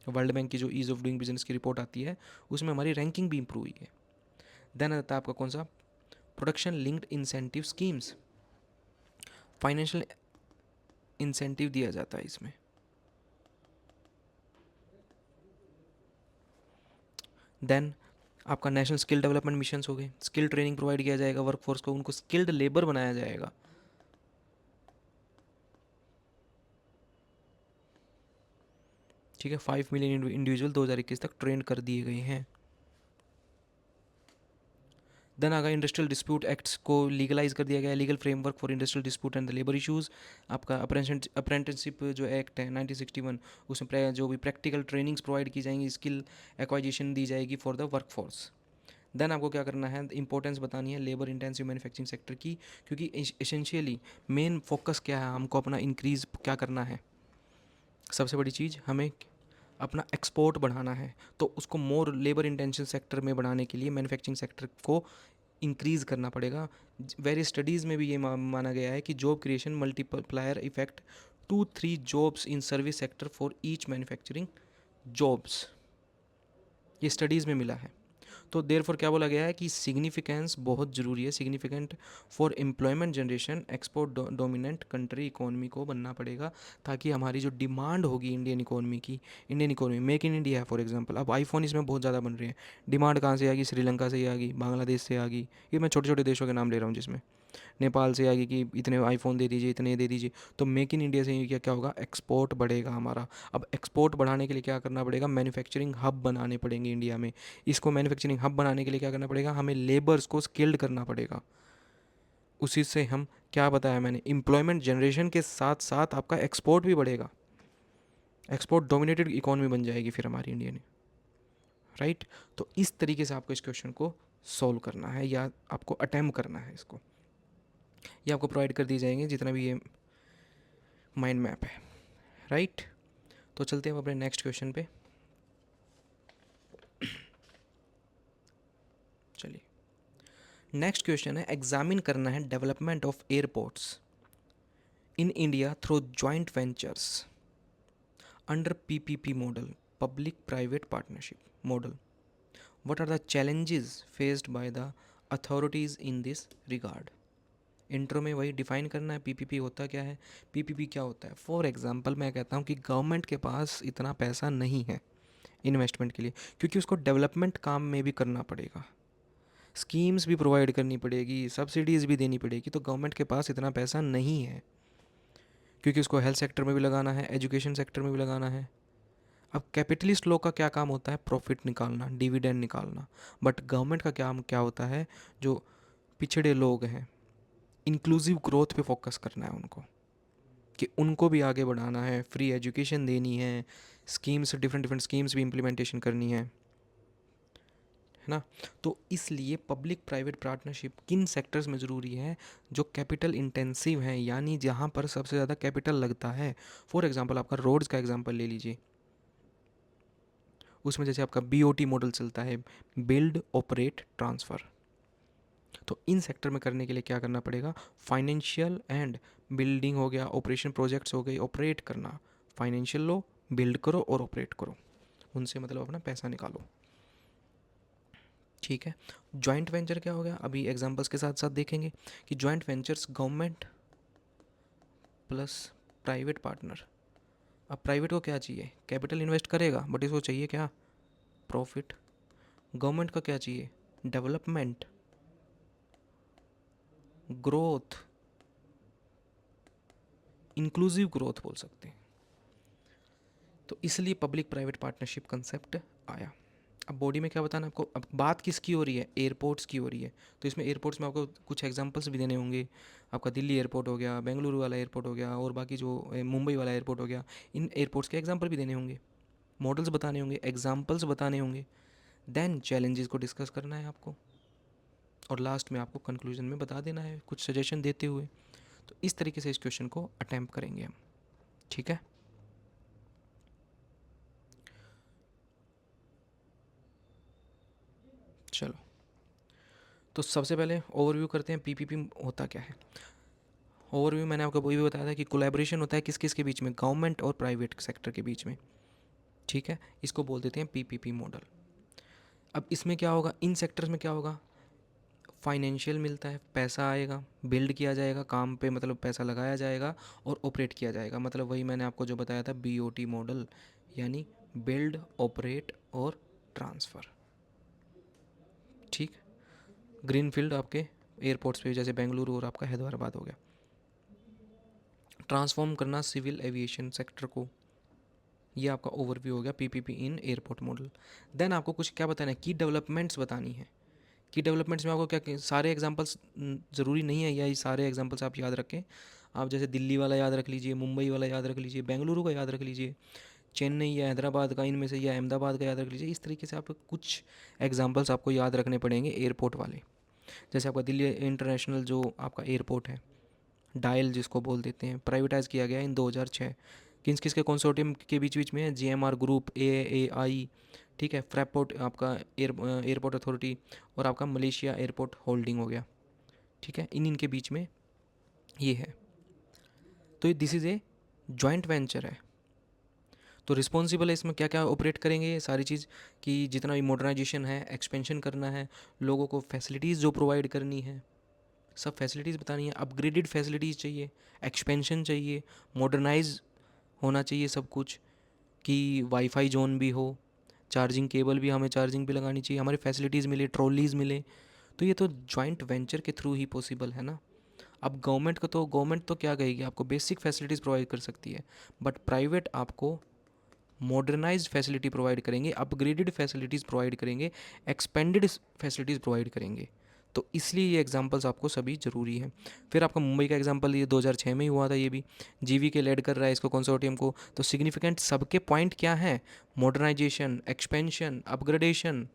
वर्ल्ड बैंक की जो ईज़ ऑफ डूइंग बिजनेस की रिपोर्ट आती है उसमें हमारी रैंकिंग भी इम्प्रूव हुई है। देन आता है आपका कौन सा? Production linked incentive schemes, financial incentive दिया जाता है इसमें। देन आपका नेशनल स्किल डेवलपमेंट मिशन हो गए, स्किल ट्रेनिंग प्रोवाइड किया जाएगा वर्कफोर्स को, उनको स्किल्ड लेबर बनाया जाएगा। ठीक है, 5 मिलियन इंडिविजुअल 2021 तक ट्रेन कर दिए गए हैं। देन आगा इंडस्ट्रियल डिस्प्यूट एक्ट्स को लीगलाइज कर दिया गया है, legal framework for industrial dispute and the labour issues. आपका अप्रेंटिसशिप जो एक्ट है 1961, उसमें जो भी प्रैक्टिकल ट्रेनिंग्स प्रोवाइड की जाएंगी, स्किल एक्वाइजेशन दी जाएगी फॉर द वर्कफोर्स। देन आपको क्या करना है, इंपॉर्टेंस बतानी है लेबर इंटेंसिव मैन्युफैक्चरिंग सेक्टर की, क्योंकि एसेंशियली मेन फोकस क्या है, हमको अपना इंक्रीज़ क्या करना है। सबसे बड़ी चीज़ हमें अपना एक्सपोर्ट बढ़ाना है, तो उसको मोर लेबर इंटेंसिव सेक्टर में बढ़ाने के लिए मैन्युफैक्चरिंग सेक्टर को इंक्रीज़ करना पड़ेगा। वेरी स्टडीज़ में भी ये माना गया है कि job creation multiplier effect 2-3 jobs in service sector for each manufacturing jobs, ये स्टडीज़ में मिला है। तो देयरफॉर क्या बोला गया है कि सिग्निफिकेंस बहुत ज़रूरी है, significant for employment generation export dominant country economy को बनना पड़ेगा, ताकि हमारी जो डिमांड होगी इंडियन इकोनॉमी की, Indian economy make in India है फॉर एग्जांपल, अब आईफोन इसमें बहुत ज़्यादा बन रहे हैं, डिमांड कहाँ से आ गई? श्रीलंका से ही आ गई, बांग्लादेश से आ गई, ये मैं छोटे छोटे देशों के नाम ले रहा हूँ, जिसमें नेपाल से आगे कि इतने आईफोन दे दीजिए, इतने दे दीजिए। तो मेक इन इंडिया से ही क्या क्या होगा? एक्सपोर्ट बढ़ेगा हमारा। अब एक्सपोर्ट बढ़ाने के लिए क्या करना पड़ेगा? मैन्युफैक्चरिंग हब बनाने पड़ेंगे इंडिया में। इसको मैन्युफैक्चरिंग हब बनाने के लिए क्या करना पड़ेगा? हमें लेबर्स को स्किल्ड करना पड़ेगा। उसी से हम क्या बताया मैंने, एम्प्लॉयमेंट जनरेशन के साथ साथ आपका एक्सपोर्ट भी बढ़ेगा, एक्सपोर्ट डोमिनेटेड इकोनॉमी बन जाएगी फिर हमारी इंडियन, राइट। तो इस तरीके से आपको इस क्वेश्चन को सॉल्व करना है या आपको अटैम्प्ट करना है इसको, ये आपको प्रोवाइड कर दिए जाएंगे जितना भी ये माइंड मैप है, राइट। तो चलते हैं हम अपने नेक्स्ट क्वेश्चन पे। चलिए, नेक्स्ट क्वेश्चन है, एग्जामिन करना है development of airports in India through joint ventures under PPP model, public private partnership model. What are the challenges faced by the authorities in this regard. Intro में वही define करना है PPP होता क्या है, पीपीपी क्या होता है। फॉर एग्जांपल मैं कहता हूँ कि गवर्नमेंट के पास इतना पैसा नहीं है इन्वेस्टमेंट के लिए, क्योंकि उसको डेवलपमेंट काम में भी करना पड़ेगा, स्कीम्स भी प्रोवाइड करनी पड़ेगी, सब्सिडीज़ भी देनी पड़ेगी। तो गवर्नमेंट के पास इतना पैसा नहीं है, क्योंकि उसको हेल्थ सेक्टर में भी लगाना है, एजुकेशन सेक्टर में भी लगाना है। अब कैपिटलिस्ट लोग का क्या काम होता है? प्रॉफिट निकालना, डिविडेंड निकालना। बट गवर्नमेंट का क्या क्या होता है? जो पिछड़े लोग हैं, इंक्लूसिव ग्रोथ पे फोकस करना है उनको, कि उनको भी आगे बढ़ाना है, फ्री एजुकेशन देनी है, स्कीम्स, डिफरेंट डिफरेंट स्कीम्स भी इम्प्लीमेंटेशन करनी है ना। तो इसलिए पब्लिक प्राइवेट पार्टनरशिप किन सेक्टर्स में ज़रूरी है? जो कैपिटल इंटेंसिव हैं, यानी जहाँ पर सबसे ज़्यादा कैपिटल लगता है। फॉर एग्जांपल आपका रोड्स का एग्जांपल ले लीजिए, उसमें जैसे आपका बीओटी मॉडल चलता है, बिल्ड ऑपरेट ट्रांसफ़र। तो इन सेक्टर में करने के लिए क्या करना पड़ेगा? फाइनेंशियल एंड बिल्डिंग हो गया, ऑपरेशन प्रोजेक्ट्स हो गए, ऑपरेट करना। फाइनेंशियल लो, बिल्ड करो और ऑपरेट करो, उनसे मतलब अपना पैसा निकालो। ठीक है। जॉइंट वेंचर क्या हो गया? अभी एग्जांपल्स के साथ साथ देखेंगे कि joint ventures government plus private partner. अब प्राइवेट को क्या चाहिए? कैपिटल इन्वेस्ट करेगा, बट इसको चाहिए क्या? प्रॉफिट। गवर्नमेंट का क्या चाहिए? डेवलपमेंट, ग्रोथ, इंक्लूसिव ग्रोथ बोल सकते हैं। तो इसलिए पब्लिक प्राइवेट पार्टनरशिप कंसेप्ट आया। अब बॉडी में क्या बताना आपको? अब बात किसकी हो रही है? एयरपोर्ट्स की हो रही है। तो इसमें एयरपोर्ट्स में आपको कुछ एग्जांपल्स भी देने होंगे। आपका दिल्ली एयरपोर्ट हो गया, बेंगलुरु वाला एयरपोर्ट हो गया, और बाकी जो मुंबई वाला एयरपोर्ट हो गया, इन एयरपोर्ट्स के एग्जांपल भी देने होंगे, मॉडल्स बताने होंगे, एग्जांपल्स बताने होंगे। देन चैलेंजेस को डिस्कस करना है आपको, और लास्ट में आपको कंक्लूजन में बता देना है कुछ सजेशन देते हुए। तो इस तरीके से इस क्वेश्चन को अटैम्प्ट करेंगे हम। ठीक है। चलो, तो सबसे पहले ओवरव्यू करते हैं, पीपीपी होता क्या है। ओवरव्यू मैंने आपको वही भी बताया था कि कोलैबोरेशन होता है किस किस के बीच में? गवर्नमेंट और प्राइवेट सेक्टर के बीच में। ठीक है, इसको बोल देते हैं पीपीपी मॉडल। अब इसमें क्या होगा? इन सेक्टर्स में क्या होगा? फाइनेंशियल मिलता है, पैसा आएगा, बिल्ड किया जाएगा, काम पे मतलब पैसा लगाया जाएगा, और ऑपरेट किया जाएगा। मतलब वही मैंने आपको जो बताया था, बीओटी मॉडल, यानी बिल्ड, ऑपरेट और ट्रांसफ़र। ठीक। ग्रीन फील्ड आपके एयरपोर्ट्स पे, जैसे बेंगलुरु और आपका हैदराबाद हो गया। ट्रांसफॉर्म करना सिविल एविएशन सेक्टर को। ये आपका ओवरव्यू हो गया पीपीपी इन एयरपोर्ट मॉडल। देन आपको कुछ क्या बताना है? की डेवलपमेंट्स बतानी है। की डेवलपमेंट्स में आपको क्या, सारे एग्जांपल्स ज़रूरी नहीं है या ये सारे एग्जांपल्स आप याद रखें। आप जैसे दिल्ली वाला याद रख लीजिए, मुंबई वाला याद रख लीजिए, बेंगलुरु का याद रख लीजिए, चेन्नई या हैदराबाद का, इनमें से, या अहमदाबाद का याद रख लीजिए। इस तरीके से आप कुछ एग्जांपल्स आपको याद रखने पड़ेंगे एयरपोर्ट वाले। जैसे आपका दिल्ली इंटरनेशनल जो आपका एयरपोर्ट है, डायल जिसको बोल देते हैं, प्राइवेटाइज़ किया गया इन 2006। किस किस के कंसोर्टियम के बीच बीच में है? जीएमआर ग्रुप, एएआई, ठीक है, फ्रैपोर्ट आपका एयरपोर्ट अथॉरिटी, और आपका मलेशिया एयरपोर्ट होल्डिंग हो गया। ठीक है, इन इनके बीच में ये है। तो this is a joint venture है। तो रिस्पॉन्सिबल है, इसमें क्या क्या ऑपरेट करेंगे ये सारी चीज़, कि जितना भी मॉडर्नाइजेशन है, एक्सपेंशन करना है, लोगों को फैसिलिटीज़ जो प्रोवाइड करनी है, सब फैसिलिटीज़ बतानी है। अपग्रेडेड फैसिलिटीज़ चाहिए, एक्सपेंशन चाहिए, मॉडर्नाइज होना चाहिए सब कुछ, कि वाईफाई जोन भी हो, चार्जिंग केबल भी, हमें चार्जिंग भी लगानी चाहिए, हमारी फैसिलिटीज़ मिले, ट्रॉलीज़ मिले। तो ये तो जॉइंट वेंचर के थ्रू ही पॉसिबल है ना। अब गवर्नमेंट तो क्या कहेगी? आपको बेसिक फैसिलिटीज़ प्रोवाइड कर सकती है, बट प्राइवेट आपको मॉडर्नाइज्ड फैसिलिटी प्रोवाइड करेंगे, अपग्रेडेड फैसिलिटीज़ प्रोवाइड करेंगे, एक्सपेंडेड फैसिलिटीज़ प्रोवाइड करेंगे। तो इसलिए ये एग्जांपल्स आपको सभी ज़रूरी हैं। फिर आपका मुंबई का एग्जांपल ये 2006 में ही हुआ था, ये भी जीवी के लेड कर रहा है इसको, कंसोर्टियम को। तो सिग्निफिकेंट सबके पॉइंट क्या हैं? Modernisation, expansion, upgradation.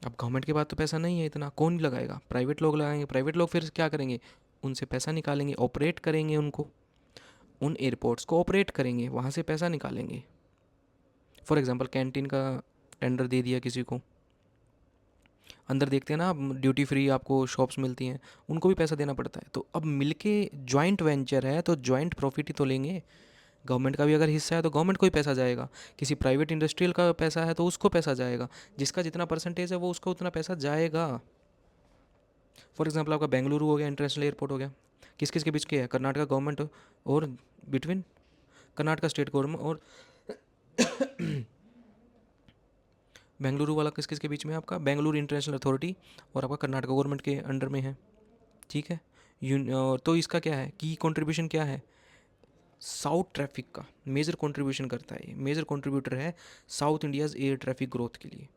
अब गवर्नमेंट के पास तो पैसा नहीं है इतना, कौन लगाएगा? प्राइवेट लोग लगाएंगे। प्राइवेट लोग फिर क्या करेंगे? उनसे पैसा निकालेंगे, ऑपरेट करेंगे उनको, उन एयरपोर्ट्स को ऑपरेट करेंगे, वहाँ से पैसा निकालेंगे। फॉर एग्जांपल कैंटीन का टेंडर दे दिया किसी को, अंदर देखते हैं ना आप, ड्यूटी फ्री आपको शॉप्स मिलती हैं, उनको भी पैसा देना पड़ता है। तो अब मिलके जॉइंट वेंचर है, तो जॉइंट प्रॉफिट ही तो लेंगे। गवर्नमेंट का भी अगर हिस्सा है तो गवर्नमेंट को ही पैसा जाएगा, किसी प्राइवेट इंडस्ट्रियल का पैसा है तो उसको पैसा जाएगा, जिसका जितना परसेंटेज है वो उसको उतना पैसा जाएगा। फॉर एग्जांपल आपका बेंगलुरु हो गया, इंटरनेशनल एयरपोर्ट हो गया, किस किस के बीच के है? कर्नाटका गवर्नमेंट और बिटवीन कर्नाटका स्टेट गवर्नमेंट और बेंगलुरु वाला किस किस के बीच में है आपका? बेंगलुरु इंटरनेशनल अथॉरिटी और आपका कर्नाटक गवर्नमेंट के अंडर में है, ठीक है। तो इसका क्या है, की कंट्रीब्यूशन क्या है? साउथ ट्रैफिक का मेजर कंट्रीब्यूशन करता है, ये मेजर कंट्रीब्यूटर है south India's air traffic growth के लिए।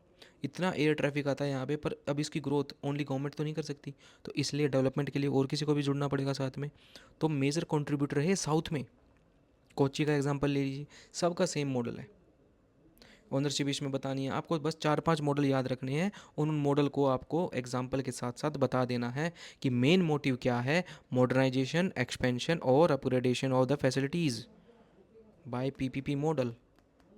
इतना एयर ट्रैफिक आता है यहाँ पे, पर अब इसकी ग्रोथ ओनली गवर्नमेंट तो नहीं कर सकती, तो इसलिए डेवलपमेंट के लिए और किसी को भी जुड़ना पड़ेगा साथ में। तो मेजर कंट्रीब्यूटर है साउथ में। कोची का एग्जांपल ले लीजिए, सबका सेम मॉडल है। ओनरशिप इसमें बतानी है आपको, बस 4-5 मॉडल याद रखने हैं। उन मॉडल को आपको एग्जाम्पल के साथ साथ बता देना है कि मेन मोटिव क्या है, मॉडर्नाइजेशन, एक्सपेंशन और upgradation of the facilities by PPP model,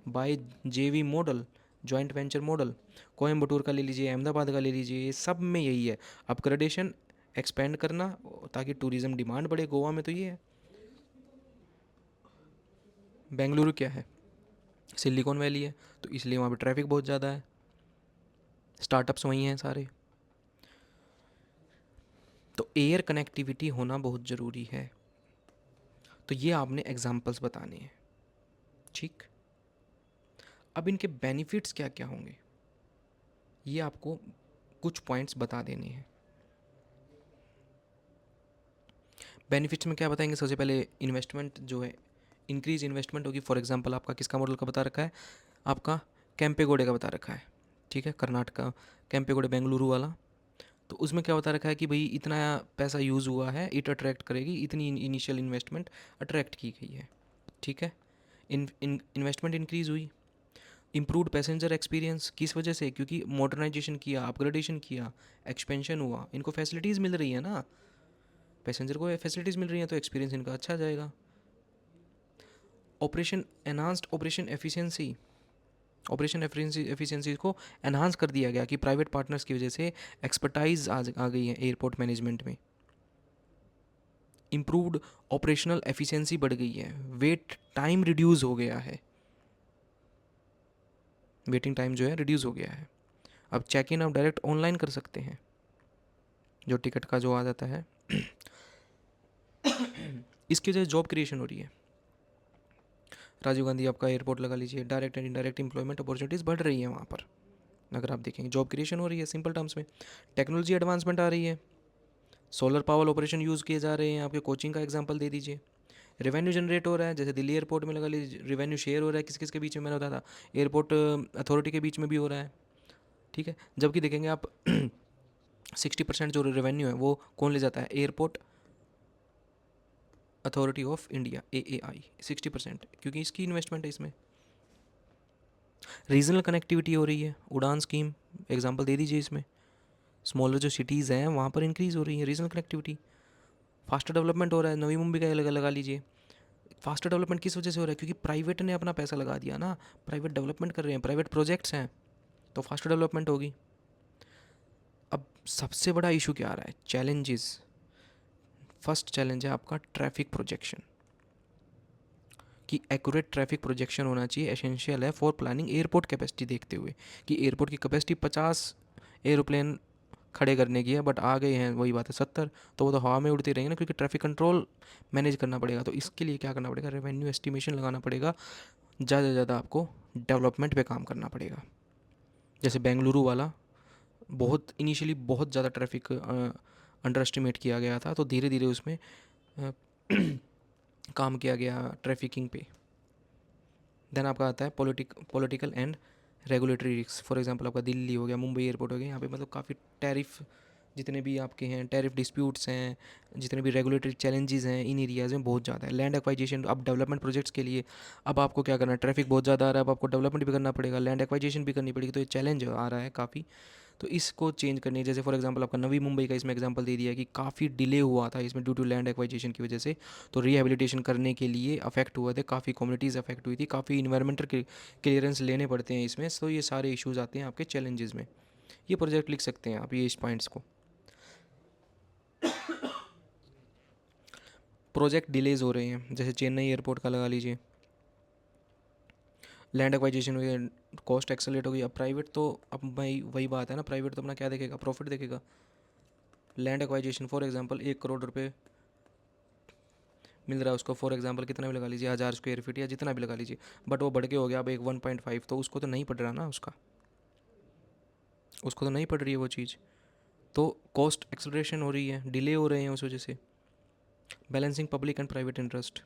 by JV model, joint venture model. Coimbatore का ले लीजिए, अहमदाबाद का ले लीजिए, ये सब में यही है, अपग्रेडेशन, एक्सपेंड करना ताकि टूरिज़्म डिमांड बढ़े। गोवा में तो ये है। बेंगलुरु क्या है, सिलिकॉन वैली है, तो इसलिए वहाँ पे ट्रैफिक बहुत ज़्यादा है, स्टार्टअप्स वहीं हैं सारे। तो एयर कनेक्टिविटी होना बहुत ज़रूरी है। तो ये आपने एग्जांपल्स बताने हैं, ठीक। अब इनके बेनिफिट्स क्या क्या होंगे, ये आपको कुछ पॉइंट्स बता देने हैं। बेनिफिट्स में क्या बताएंगे, सबसे पहले इन्वेस्टमेंट जो है, इंक्रीज इन्वेस्टमेंट होगी। फॉर एग्जांपल आपका किसका मॉडल का बता रखा है, आपका कैंपेगोडे का बता रखा है, ठीक है, कर्नाटका कैंपेगोडे बेंगलुरु वाला। तो उसमें क्या बता रखा है कि भाई इतना पैसा यूज़ हुआ है, इट अट्रैक्ट करेगी, इतनी इनिशियल इन्वेस्टमेंट अट्रैक्ट की गई है, ठीक है। इन्वेस्टमेंट इंक्रीज़ हुई। इम्प्रूवड पैसेंजर एक्सपीरियंस किस वजह से, क्योंकि मॉडर्नाइजेशन किया, अपग्रेडेशन किया, एक्सपेंशन हुआ, इनको फैसिलिटीज़ मिल रही है ना, पैसेंजर को फैसिलिटीज़ मिल रही हैं, तो एक्सपीरियंस इनका अच्छा जाएगा। Operation enhanced operation efficiency, operation efficiency को एनहांस कर दिया गया कि प्राइवेट पार्टनर्स की वजह से एक्सपर्टाइज आ गई है एयरपोर्ट मैनेजमेंट में। इम्प्रूव्ड ऑपरेशनल एफिशिएंसी बढ़ गई है, वेट टाइम रिड्यूस हो गया है, वेटिंग टाइम जो है रिड्यूस हो गया है। अब चेक इन आप डायरेक्ट ऑनलाइन कर सकते हैं, जो टिकट का जो आ जाता है। इसकी वजह से जॉब क्रिएशन हो रही है। राजीव गांधी आपका एयरपोर्ट लगा लीजिए, direct and indirect employment opportunities बढ़ रही है वहाँ पर, अगर आप देखेंगे जॉब क्रिएशन हो रही है सिंपल टर्म्स में। टेक्नोलॉजी एडवांसमेंट आ रही है, सोलर पावर ऑपरेशन यूज़ किए जा रहे हैं। आपके कोचिंग का एग्जांपल दे दीजिए। रेवेन्यू जनरेट हो रहा है, जैसे दिल्ली एयरपोर्ट में लगा लीजिए, रेवेन्यू शेयर हो रहा है किस किस के बीच में, मैंने बताया था एयरपोर्ट अथॉरिटी के बीच में भी हो रहा है, ठीक है। जबकि देखेंगे आप 60% जो रेवेन्यू है वो कौन ले जाता है, airport authority of India, AAI 60%, क्योंकि इसकी इन्वेस्टमेंट है इसमें। रीजनल कनेक्टिविटी हो रही है, उड़ान स्कीम एग्जांपल दे दीजिए इसमें। स्मॉलर जो सिटीज़ हैं वहाँ पर इंक्रीज़ हो रही है रीजनल कनेक्टिविटी। फास्टर डेवलपमेंट हो रहा है, नवी मुंबई का लगा लीजिए। फास्टर डेवलपमेंट किस वजह से हो रहा है, क्योंकि प्राइवेट ने अपना पैसा लगा दिया ना, प्राइवेट डेवलपमेंट कर रहे हैं, प्राइवेट प्रोजेक्ट्स हैं, तो फास्टर डेवलपमेंट होगी। अब सबसे बड़ा इशू क्या आ रहा है, चैलेंजेस। फर्स्ट चैलेंज है आपका ट्रैफिक प्रोजेक्शन, कि एक्यूरेट ट्रैफिक प्रोजेक्शन होना चाहिए, एसेंशियल है फॉर प्लानिंग एयरपोर्ट कैपेसिटी देखते हुए, कि एयरपोर्ट की कैपेसिटी 50 एरोप्लेन खड़े करने की है, बट आ गए हैं वही बात है 70, तो वो तो हवा में उड़ती रहेंगे ना, क्योंकि ट्रैफिक कंट्रोल मैनेज करना पड़ेगा। तो इसके लिए क्या करना पड़ेगा, रेवेन्यू एस्टिमेशन लगाना पड़ेगा, ज़्यादा से ज़्यादा आपको डेवलपमेंट पे काम करना पड़ेगा। जैसे बेंगलुरु वाला बहुत इनिशियली बहुत ज़्यादा ट्रैफिक अंडर एस्टिमेट किया गया था, तो धीरे धीरे उसमें अ, काम किया गया ट्रैफिकिंग पे। देन आपका आता है political and regulatory risk. For example आपका दिल्ली हो गया, मुंबई एयरपोर्ट हो गया, यहाँ पे मतलब काफ़ी टैरिफ जितने भी आपके हैं, टैरिफ डिस्प्यूट्स हैं, जितने भी रेगुलेटरी चैलेंजेस हैं इन एरियाज़ में बहुत ज़्यादा है। लैंड एक्वाइजेशन, अब डेवलपमेंट प्रोजेक्ट्स के लिए अब आपको क्या करना है, ट्रैफिक बहुत ज़्यादा आ रहा है, अब आपको डेवलपमेंट भी करना पड़ेगा, लैंड एक्वाइजेशन भी करनी पड़ेगी, तो ये चैलेंज आ रहा है काफ़ी। तो इसको चेंज करने, जैसे फॉर एग्जांपल आपका नवी मुंबई का इसमें एग्जांपल दे दिया है कि काफ़ी डिले हुआ था इसमें ड्यू टू लैंड एक्वाइजेशन की वजह से, तो रिहेबिलिटेशन करने के लिए अफेक्ट हुए थे, काफ़ी कम्युनिटीज़ अफेक्ट हुई थी, काफ़ी इन्वायरमेंटल क्लियरेंस लेने पड़ते हैं इसमें, तो ये सारे इश्यूज़ आते हैं आपके चैलेंजेस में। ये प्रोजेक्ट लिख सकते हैं आप ये इस पॉइंट्स को। प्रोजेक्ट डिलेज हो रहे हैं, जैसे चेन्नई एयरपोर्ट का लगा लीजिए, लैंड एक्वाइजेशन हो गया, कॉस्ट एक्सेलेट हो गई। अब प्राइवेट तो, अब भाई वही बात है ना, प्राइवेट तो अपना क्या देखेगा, प्रॉफिट देखेगा। Land acquisition for example 1 crore रुपए मिल रहा है उसको, फॉर एग्जांपल कितना भी लगा लीजिए, 1000 स्क्वायर फीट या जितना भी लगा लीजिए, बट वो बढ़ के हो गया अब एक 1.5, तो उसको तो नहीं पड़ रहा ना, उसको तो नहीं पड़ रही है वो चीज़। तो कॉस्ट एक्सेलरेशन हो रही है, डिले हो रहे हैं उस वजह से। Balancing public and private interest,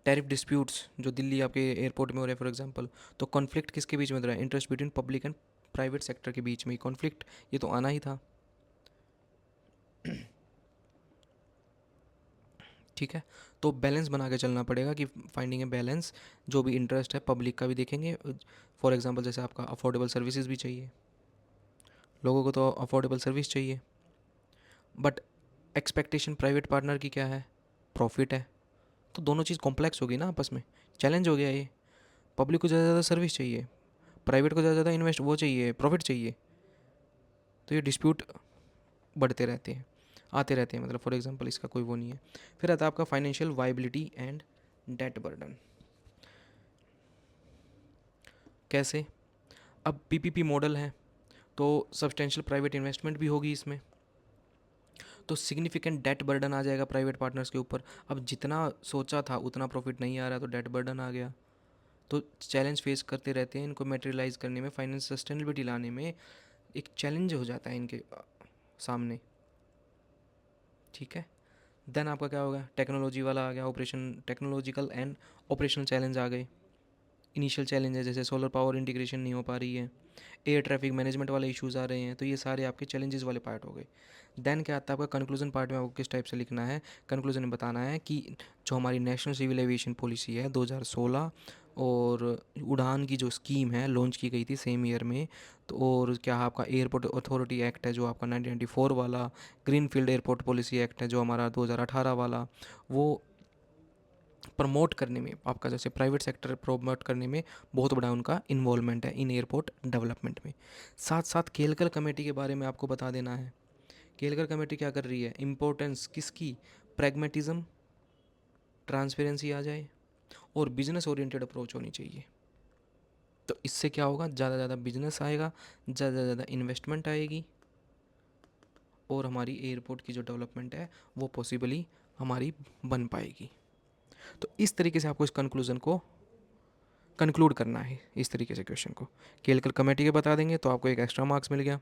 tariff disputes जो दिल्ली आपके एयरपोर्ट में हो रहे हैं फॉर एग्जांपल, तो कॉन्फ्लिक्ट किसके बीच में हो रहा है, interest between public and private sector के बीच में कॉन्फ्लिक्ट, ये तो आना ही था। ठीक है, तो बैलेंस बना के चलना पड़ेगा कि फाइंडिंग ए बैलेंस, जो भी इंटरेस्ट है पब्लिक का भी देखेंगे। फॉर एग्जांपल जैसे आपका अफोर्डेबल सर्विसेज भी चाहिए, लोगों को तो अफोर्डेबल सर्विस चाहिए, बट एक्सपेक्टेशन प्राइवेट पार्टनर की क्या है, प्रॉफिट है। तो दोनों चीज़ कॉम्प्लेक्स होगी ना आपस में, चैलेंज हो गया ये। पब्लिक को ज़्यादा से ज़्यादा सर्विस चाहिए, प्राइवेट को ज़्यादा से ज़्यादा इन्वेस्ट वो चाहिए, प्रॉफिट चाहिए। तो ये डिस्प्यूट बढ़ते रहते हैं, आते रहते हैं, मतलब फॉर एग्जांपल इसका कोई वो नहीं है। फिर आता है आपका financial viability and debt burden. कैसे, अब पीपीपी मॉडल है तो सब्सटेंशियल प्राइवेट इन्वेस्टमेंट भी होगी इसमें, तो सिग्निफिकेंट डेट बर्डन आ जाएगा प्राइवेट पार्टनर्स के ऊपर। अब जितना सोचा था उतना प्रॉफिट नहीं आ रहा, तो डेट बर्डन आ गया। तो चैलेंज फेस करते रहते हैं इनको मटेरियलाइज करने में, फाइनेंस सस्टेनेबिलिटी लाने में एक चैलेंज हो जाता है इनके सामने। ठीक है, देन आपका क्या होगा, टेक्नोलॉजी वाला आ गया, operation technological and operational challenge आ गए। इनिशियल चैलेंज है जैसे सोलर पावर इंटीग्रेशन नहीं हो पा रही है, एयर ट्रैफिक मैनेजमेंट वाले इश्यूज़ आ रहे हैं, तो ये सारे आपके चैलेंजेस वाले पार्ट हो गए। देन क्या आता है आपका कंक्लूजन पार्ट में, आपको किस टाइप से लिखना है, कंक्लूजन में बताना है कि जो हमारी नेशनल सिविल एविएशन पॉलिसी है 2016, और उड़ान की जो स्कीम है लॉन्च की गई थी सेम ईयर में, तो और क्या आपका एयरपोर्ट अथॉरिटी एक्ट है जो आपका 1994 वाला, ग्रीनफील्ड एयरपोर्ट पॉलिसी एक्ट है जो हमारा 2018 वाला, वो प्रमोट करने में, आपका जैसे प्राइवेट सेक्टर प्रमोट करने में बहुत बड़ा उनका इन्वॉल्वमेंट है इन एयरपोर्ट डेवलपमेंट में। साथ साथ केलकर कमेटी के बारे में आपको बता देना है। केलकर कमेटी क्या कर रही है, इम्पोर्टेंस किसकी, प्रैग्मेटिज्म, ट्रांसपेरेंसी आ जाए और बिजनेस ओरिएंटेड अप्रोच होनी चाहिए। तो इससे क्या होगा, ज़्यादा से ज़्यादा बिजनेस आएगा, ज़्यादा से ज़्यादा इन्वेस्टमेंट आएगी, और हमारी एयरपोर्ट की जो डेवलपमेंट है वो पॉसिबली हमारी बन पाएगी। तो इस तरीके से आपको इस कंक्लूज़न को कंक्लूड करना है, इस तरीके से क्वेश्चन को केलकर कमेटी के बता देंगे तो आपको एक एक्स्ट्रा मार्क्स मिल गया।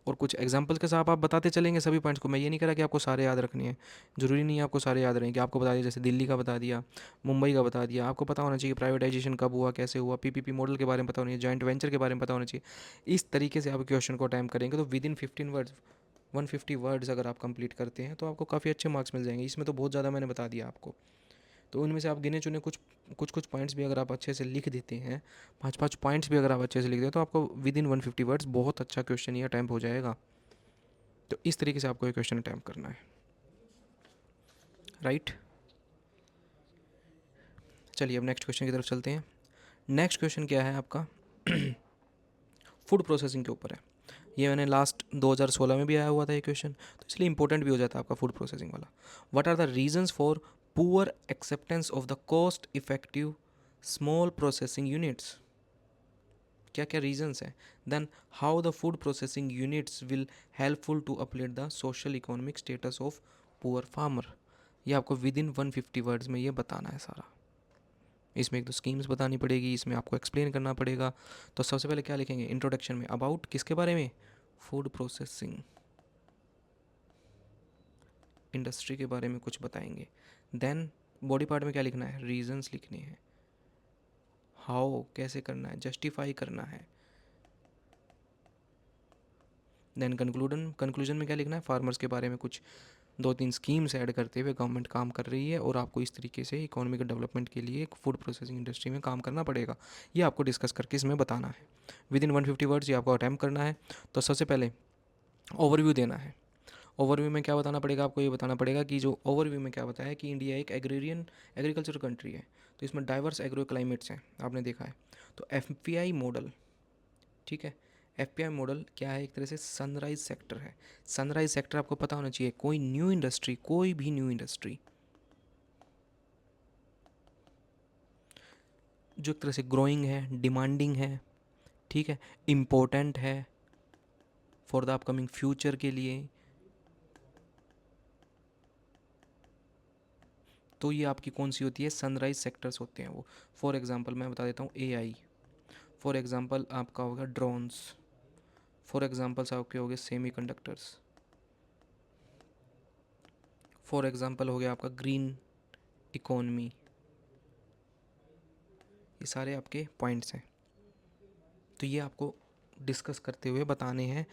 और कुछ एग्जांपल्स के साथ आप बताते चलेंगे सभी पॉइंट्स को। मैं ये नहीं करा कि आपको सारे याद रखने हैं, ज़रूरी नहीं है आपको सारे याद रहें, कि आपको बता दिया जैसे दिल्ली का बता दिया, मुंबई का बता दिया, आपको पता होना चाहिए प्राइवेटाइजेशन कब हुआ, कैसे हुआ, पीपीपी मॉडल के बारे में पता होना चाहिए, जॉइंट वेंचर के बारे में पता होना चाहिए। इस तरीके से आप क्वेश्चन को अटैम्प्ट करेंगे तो विद इन 15 वर्ड्स, 150 वर्ड्स अगर आप कंप्लीट करते हैं तो आपको काफ़ी अच्छे मार्क्स मिल जाएंगे। इसमें तो बहुत ज़्यादा मैंने बता दिया आपको, तो उनमें से आप गिने चुने कुछ पॉइंट्स भी अगर आप अच्छे से लिख देते हैं, 5 5 पॉइंट्स भी अगर आप अच्छे से लिख दें, तो आपको विद इन 150 वर्ड्स बहुत अच्छा क्वेश्चन ये अटैम्प्ट हो जाएगा। तो इस तरीके से आपको ये क्वेश्चन अटैम्प्ट करना है, राइट। चलिए अब नेक्स्ट क्वेश्चन की तरफ चलते हैं। नेक्स्ट क्वेश्चन क्या है आपका, फूड प्रोसेसिंग के ऊपर है। ये मैंने लास्ट 2016 में भी आया हुआ था ये क्वेश्चन, तो इसलिए इंपॉर्टेंट भी हो जाता है आपका फूड प्रोसेसिंग वाला। What are the reasons for poor acceptance of the cost effective small processing units, क्या क्या रीजंस हैं। Then how the food processing units will helpful to uplift the social economic status of poor farmer. ये आपको with in 150 words में ये बताना है सारा। इसमें एक दो स्कीम्स बतानी पड़ेगी, इसमें आपको एक्सप्लेन करना पड़ेगा। तो सबसे पहले क्या लिखेंगे इंट्रोडक्शन में, अबाउट किसके बारे में, फूड प्रोसेसिंग इंडस्ट्री के बारे में कुछ बताएंगे। देन बॉडी पार्ट में क्या लिखना है, रीजंस लिखने हैं, हाउ कैसे करना है, जस्टिफाई करना है। देन कंक्लूजन में क्या लिखना है, फार्मर्स के बारे में कुछ 2 3 स्कीम्स ऐड करते हुए गवर्नमेंट काम कर रही है और आपको इस तरीके से इकोनॉमिक डेवलपमेंट के लिए फूड प्रोसेसिंग इंडस्ट्री में काम करना पड़ेगा, ये आपको डिस्कस करके इसमें बताना है। विद इन 150 वर्ड्स ये आपको अटैम्प्ट करना है। तो सबसे पहले ओवरव्यू देना है। ओवरव्यू में क्या बताना पड़ेगा आपको, ये बताना पड़ेगा कि जो ओवरव्यू में क्या बताया कि इंडिया एक एग्रीकल्चर कंट्री है, तो इसमें डाइवर्स एग्रो क्लाइमेट्स हैं, आपने देखा है। तो एफपीआई मॉडल, ठीक है, एफपीआई मॉडल क्या है, एक तरह से सनराइज सेक्टर है। सनराइज सेक्टर आपको पता होना चाहिए, कोई न्यू इंडस्ट्री, कोई भी न्यू इंडस्ट्री जो एक तरह से ग्रोइंग है, डिमांडिंग है, ठीक है, इम्पोर्टेंट है फॉर द अपकमिंग फ्यूचर के लिए, तो ये आपकी कौन सी होती है, सनराइज सेक्टर्स होते हैं वो। फॉर एग्जांपल मैं बता देता हूँ, एआई, फॉर एग्जांपल आपका होगा ड्रोन्स, फॉर एग्जांपल्स आपके हो गए सेमी कंडक्टर्स, फॉर एग्जांपल हो गया आपका ग्रीन इकोनमी। ये सारे आपके पॉइंट्स हैं। तो ये आपको डिस्कस करते हुए बताने हैं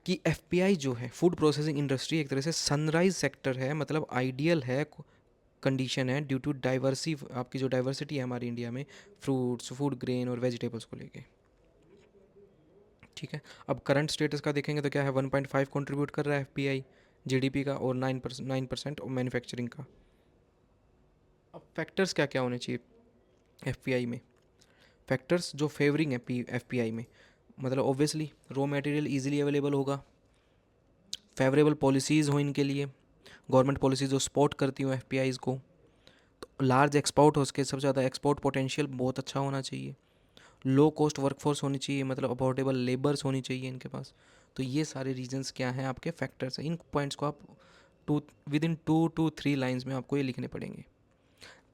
कि एफपीआई जो है, फूड प्रोसेसिंग इंडस्ट्री, एक तरह से सनराइज सेक्टर है, मतलब आइडियल है, कंडीशन है, ड्यू टू डाइवर्सी, आपकी जो डाइवर्सिटी है हमारी इंडिया में, फ्रूट्स, फूड ग्रेन और वेजिटेबल्स को लेके। ठीक है, अब करंट स्टेटस का देखेंगे तो क्या है, 1.5 कंट्रीब्यूट कर रहा है एफपीआई जीडीपी का, और 9% और मैन्युफैक्चरिंग का। अब फैक्टर्स क्या क्या होने चाहिए एफपीआई में, फैक्टर्स जो फेवरिंग है एफपीआई में, मतलब obviously raw material easily available होगा, फेवरेबल पॉलिसीज़ हो इनके लिए, गवर्नमेंट पॉलिसीज़ जो सपोर्ट करती हो एफपीआईज़ को, तो लार्ज एक्सपोर्ट हो, उसके सबसे ज़्यादा एक्सपोर्ट पोटेंशियल बहुत अच्छा होना चाहिए, लो कॉस्ट वर्कफोर्स होनी चाहिए, मतलब अफोर्डेबल लेबर्स होनी चाहिए इनके पास। तो ये सारे रीजंस क्या हैं, आपके फैक्टर्स हैं। इन पॉइंट्स को आप विद इन 2 to 3 लाइन्स में आपको ये लिखने पड़ेंगे।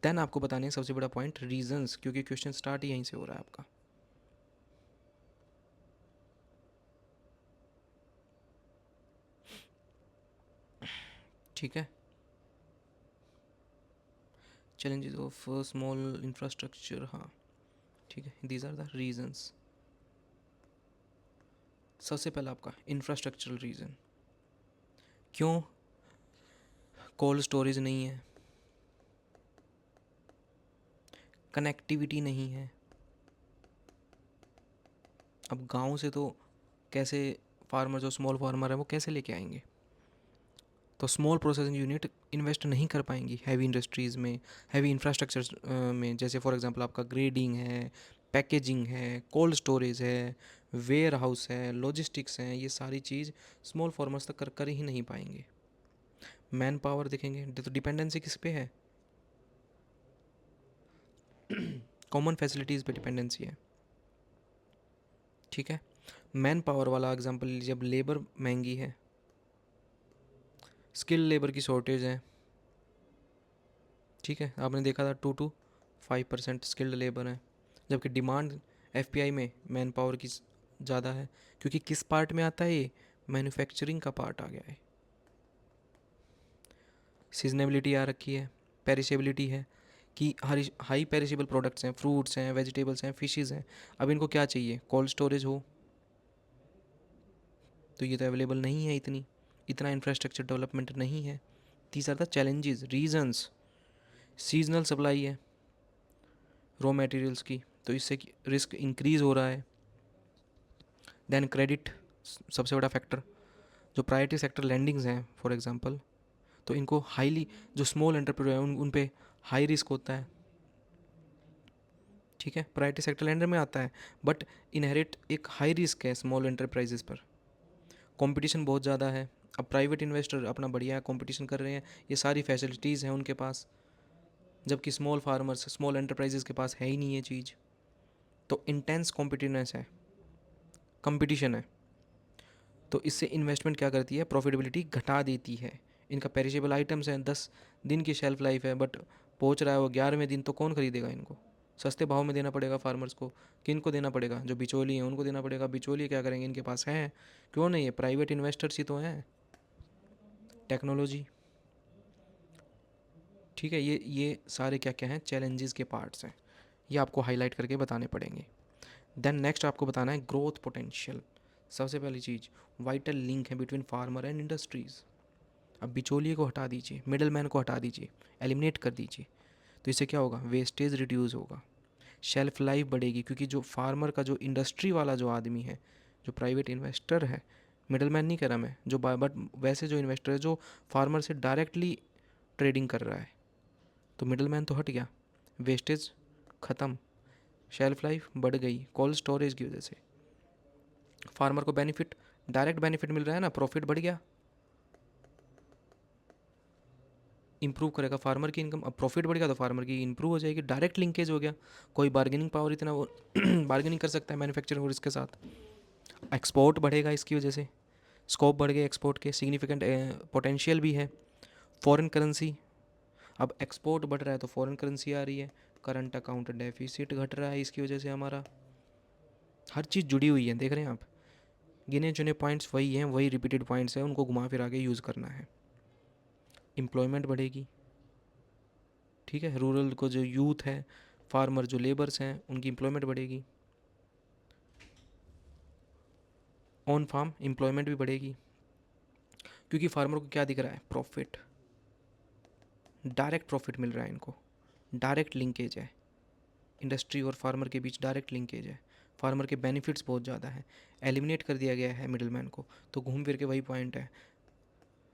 देन आपको बताने हैं सबसे बड़ा पॉइंट रीजंस, क्योंकि क्वेश्चन स्टार्ट ही यहीं से हो रहा है आपका। ठीक है, चैलेंजेस ऑफ स्मॉल इंफ्रास्ट्रक्चर, हाँ ठीक है, दीज आर द रीजंस। सबसे पहला आपका इंफ्रास्ट्रक्चरल रीज़न, क्यों कोल्ड स्टोरेज नहीं है, कनेक्टिविटी नहीं है। अब गांव से तो कैसे फार्मर, जो स्मॉल फार्मर है वो कैसे लेके आएंगे, तो स्मॉल प्रोसेसिंग यूनिट इन्वेस्ट नहीं कर पाएंगी हैवी इंडस्ट्रीज़ में, हैवी इंफ्रास्ट्रक्चर में, जैसे फॉर एग्जांपल आपका ग्रेडिंग है, पैकेजिंग है, कोल्ड स्टोरेज है, वेयर हाउस है, लॉजिस्टिक्स हैं, ये सारी चीज़ स्मॉल फार्मर्स तक कर ही नहीं पाएंगे। मैन पावर देखेंगे तो डिपेंडेंसी किस पे है, कॉमन फैसिलिटीज़ पे डिपेंडेंसी है। ठीक है, मैन पावर वाला एग्जांपल लीजिए, अब लेबर महंगी है, स्किल लेबर की शॉर्टेज है। ठीक है, आपने देखा था 2 to 5% स्किल्ड लेबर है, जबकि डिमांड एफपीआई में मैन पावर की ज़्यादा है, क्योंकि किस पार्ट में आता है ये, मैन्युफैक्चरिंग का पार्ट आ गया है। सीजनेबिलिटी आ रखी है, पेरिशेबिलिटी है, कि हाई पेरिशेबल प्रोडक्ट्स हैं, फ्रूट्स हैं, वेजिटेबल्स हैं, फिशेज़ हैं, अब इनको क्या चाहिए, कोल्ड स्टोरेज हो, तो ये तो अवेलेबल नहीं है, इतना इंफ्रास्ट्रक्चर डेवलपमेंट नहीं है। These are the challenges, reasons. Seasonal supply है रॉ मटेरियल्स की, तो इससे रिस्क इंक्रीज़ हो रहा है। देन क्रेडिट, सबसे बड़ा फैक्टर, जो प्रायोरिटी सेक्टर लैंडिंग्स हैं फॉर एग्जांपल, तो इनको हाईली, जो स्मॉल एंटरप्रेन्योर हैं उन पे हाई रिस्क होता है। ठीक है, प्रायोरिटी सेक्टर लैंडर में आता है, बट इनहेरिट एक हाई रिस्क है स्मॉल एंटरप्राइजेस पर। कंपटीशन बहुत ज़्यादा है, अब प्राइवेट इन्वेस्टर अपना बढ़िया कंपटीशन कर रहे हैं, ये सारी फैसिलिटीज़ हैं उनके पास, जबकि स्मॉल फार्मर्स, स्मॉल एंटरप्राइजेस के पास है ही नहीं ये चीज़। तो इंटेंस कॉम्पिटिवनेस है, कंपटीशन है, तो इससे इन्वेस्टमेंट क्या करती है, प्रॉफिटेबिलिटी घटा देती है। इनका पेरिशेबल आइटम्स हैं, 10 दिन की शेल्फ लाइफ है, बट पहुंच रहा है वो 11वें दिन, तो कौन खरीदेगा इनको, सस्ते भाव में देना पड़ेगा फार्मर्स को। किन को देना पड़ेगा, जो बिचौली हैं उनको देना पड़ेगा। बिचौली क्या करेंगे, इनके पास हैं, क्यों नहीं है, प्राइवेट इन्वेस्टर्स ही तो हैं, टेक्नोलॉजी। ठीक है, ये सारे क्या क्या हैं, चैलेंजेस के पार्ट्स हैं, ये आपको हाईलाइट करके बताने पड़ेंगे। देन नेक्स्ट आपको बताना है ग्रोथ पोटेंशियल। सबसे पहली चीज़, वाइटल लिंक है बिटवीन फार्मर एंड इंडस्ट्रीज़। अब बिचौलिए को हटा दीजिए, मिडल मैन को हटा दीजिए, एलिमिनेट कर दीजिए, तो इससे क्या होगा, वेस्टेज रिड्यूस होगा, शेल्फ लाइफ बढ़ेगी, क्योंकि जो फार्मर का, जो इंडस्ट्री वाला जो आदमी है, जो प्राइवेट इन्वेस्टर है, मिडल मैन नहीं कह रहा मैं, जो बट वैसे जो इन्वेस्टर है जो फार्मर से डायरेक्टली ट्रेडिंग कर रहा है, तो मिडल मैन तो हट गया, वेस्टेज ख़त्म, शेल्फ लाइफ बढ़ गई कोल्ड स्टोरेज की वजह से। फार्मर को बेनिफिट, डायरेक्ट बेनिफिट मिल रहा है ना, प्रॉफिट बढ़ गया, इंप्रूव करेगा फार्मर की इनकम। अब प्रॉफिट बढ़ गया तो फार्मर की इंप्रूव हो जाएगी, डायरेक्ट लिंकेज हो गया, कोई बार्गेनिंग पावर, इतना वो बार्गेनिंग कर सकता है मैन्युफैक्चरिंग और इसके साथ। एक्सपोर्ट बढ़ेगा इसकी वजह से, स्कोप बढ़ गए एक्सपोर्ट के, सिग्निफिकेंट पोटेंशियल भी है। फॉरेन करेंसी, अब एक्सपोर्ट बढ़ रहा है तो फॉरेन करेंसी आ रही है, करंट अकाउंट डेफिसिट घट रहा है इसकी वजह से हमारा, हर चीज़ जुड़ी हुई है, देख रहे हैं आप। गिने चुने पॉइंट्स वही हैं, वही रिपीटेड पॉइंट्स हैं, उनको घुमा फिरा के यूज़ करना है। एम्प्लॉयमेंट बढ़ेगी, ठीक है, रूरल को जो यूथ है, फार्मर जो लेबर्स हैं, उनकी एम्प्लॉयमेंट बढ़ेगी। ऑन फार्म एम्प्लॉयमेंट भी बढ़ेगी, क्योंकि फार्मर को क्या दिख रहा है, प्रॉफिट, डायरेक्ट प्रॉफिट मिल रहा है इनको, डायरेक्ट लिंकेज है, इंडस्ट्री और फार्मर के बीच डायरेक्ट लिंकेज है, फार्मर के बेनिफिट्स बहुत ज़्यादा हैं, एलिमिनेट कर दिया गया है मिडलमैन को, तो घूम फिर के वही पॉइंट है,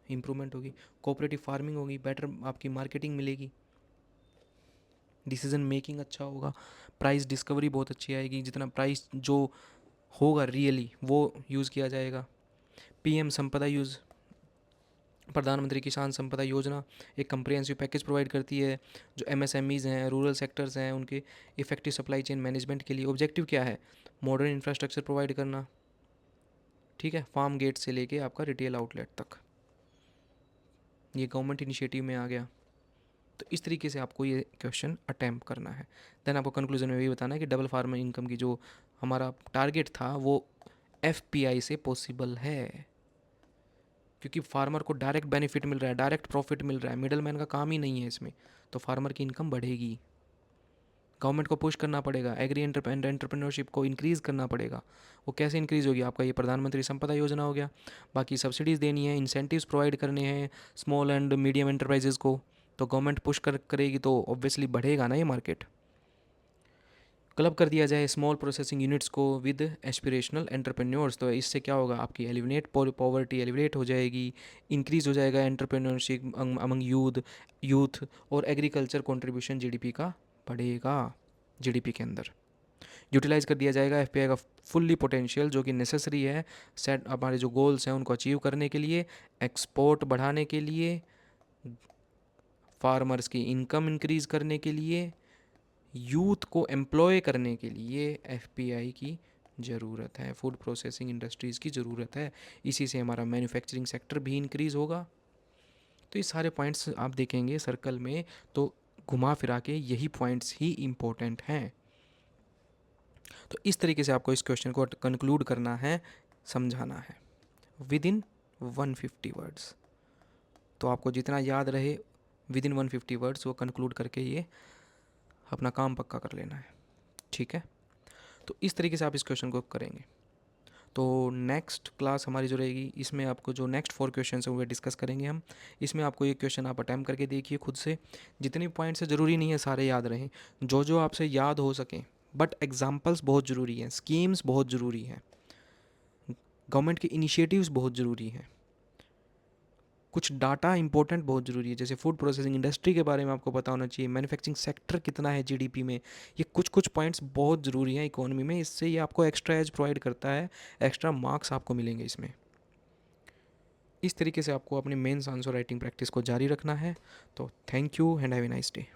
इंप्रूवमेंट होगी, कोऑपरेटिव फार्मिंग होगी, बेटर आपकी मार्केटिंग मिलेगी, डिसीजन मेकिंग अच्छा होगा, प्राइस डिस्कवरी बहुत अच्छी आएगी, जितना प्राइस जो होगा रियली वो यूज़ किया जाएगा। पीएम संपदा यूज़, प्रधानमंत्री किसान संपदा योजना एक कंप्रिहेंसिव पैकेज प्रोवाइड करती है, जो एमएसएमईज़ हैं, रूरल सेक्टर्स हैं, उनके इफेक्टिव सप्लाई चेन मैनेजमेंट के लिए ऑब्जेक्टिव क्या है, मॉडर्न इंफ्रास्ट्रक्चर प्रोवाइड करना, ठीक है, फार्म गेट से लेके आपका रिटेल आउटलेट तक, ये गवर्नमेंट इनिशिएटिव में आ गया। तो इस तरीके से आपको ये क्वेश्चन अटैम्प्ट करना है। देन आपको कंक्लूजन में भी बताना है कि डबल फार्मर इनकम की जो हमारा टारगेट था वो एफपीआई से पॉसिबल है, क्योंकि फार्मर को डायरेक्ट बेनिफिट मिल रहा है, डायरेक्ट प्रॉफिट मिल रहा है, मिडल मैन का काम ही नहीं है इसमें, तो फार्मर की इनकम बढ़ेगी। गवर्नमेंट को पुश करना पड़ेगा, एग्री एंटरप्रेन्योरशिप को इंक्रीज़ करना पड़ेगा। वो कैसे इंक्रीज़ होगी, आपका ये प्रधानमंत्री संपदा योजना हो गया, बाकी सब्सिडीज़ देनी है, इंसेंटिव्स प्रोवाइड करने हैं स्मॉल एंड मीडियम एंटरप्राइजेज़ को, तो गवर्नमेंट पुश करेगी तो ऑब्वियसली बढ़ेगा ना ये मार्केट। क्लब कर दिया जाए स्मॉल प्रोसेसिंग यूनिट्स को विद एस्पिरेशनल एंटरप्रेन्योर्स, तो इससे क्या होगा, आपकी एलिमिनेट पॉवर्टी एलिमिनेट हो जाएगी, इंक्रीज़ हो जाएगा एंटरप्रेन्योरशिप अमंग यूथ और एग्रीकल्चर कंट्रीब्यूशन जीडीपी का बढ़ेगा, जीडीपी के अंदर यूटिलाइज़ कर दिया जाएगा एफपीआई का फुल्ली पोटेंशियल, जो कि नेसेसरी है सेट हमारे जो गोल्स हैं उनको अचीव करने के लिए, एक्सपोर्ट बढ़ाने के लिए, फार्मर्स की इनकम इंक्रीज़ करने के लिए, यूथ को एम्प्लॉय करने के लिए एफपीआई की ज़रूरत है, फूड प्रोसेसिंग इंडस्ट्रीज़ की ज़रूरत है, इसी से हमारा मैन्युफैक्चरिंग सेक्टर भी इंक्रीज़ होगा। तो ये सारे पॉइंट्स आप देखेंगे सर्कल में, तो घुमा फिरा के यही पॉइंट्स ही इम्पोर्टेंट हैं। तो इस तरीके से आपको इस क्वेश्चन को कंक्लूड करना है, समझाना है विद इन 150 वर्ड्स। तो आपको जितना याद रहे विद इन 150 वर्ड्स वो कंक्लूड करके ये अपना काम पक्का कर लेना है, ठीक है। तो इस तरीके से आप इस क्वेश्चन को करेंगे। तो नेक्स्ट क्लास हमारी जो रहेगी, इसमें आपको जो नेक्स्ट 4 क्वेश्चन हैं वो डिस्कस करेंगे हम। इसमें आपको ये क्वेश्चन आप अटैम्प्ट करके देखिए खुद से, जितने पॉइंट्स है ज़रूरी नहीं है सारे याद रहें, जो जो आपसे याद हो सकें, बट एग्जाम्पल्स बहुत ज़रूरी हैं, स्कीम्स बहुत ज़रूरी हैं, गवर्नमेंट के इनिशिएटिव्स बहुत ज़रूरी हैं, कुछ डाटा इंपॉर्टेंट बहुत ज़रूरी है, जैसे फूड प्रोसेसिंग इंडस्ट्री के बारे में आपको पता होना चाहिए, मैन्युफैक्चरिंग सेक्टर कितना है जीडीपी में, ये कुछ कुछ पॉइंट्स बहुत ज़रूरी हैं इकोनॉमी में, इससे ये आपको एक्स्ट्रा एज प्रोवाइड करता है, एक्स्ट्रा मार्क्स आपको मिलेंगे इसमें। इस तरीके से आपको अपने मेंस आंसर राइटिंग प्रैक्टिस को जारी रखना है। तो thank you and have a nice day.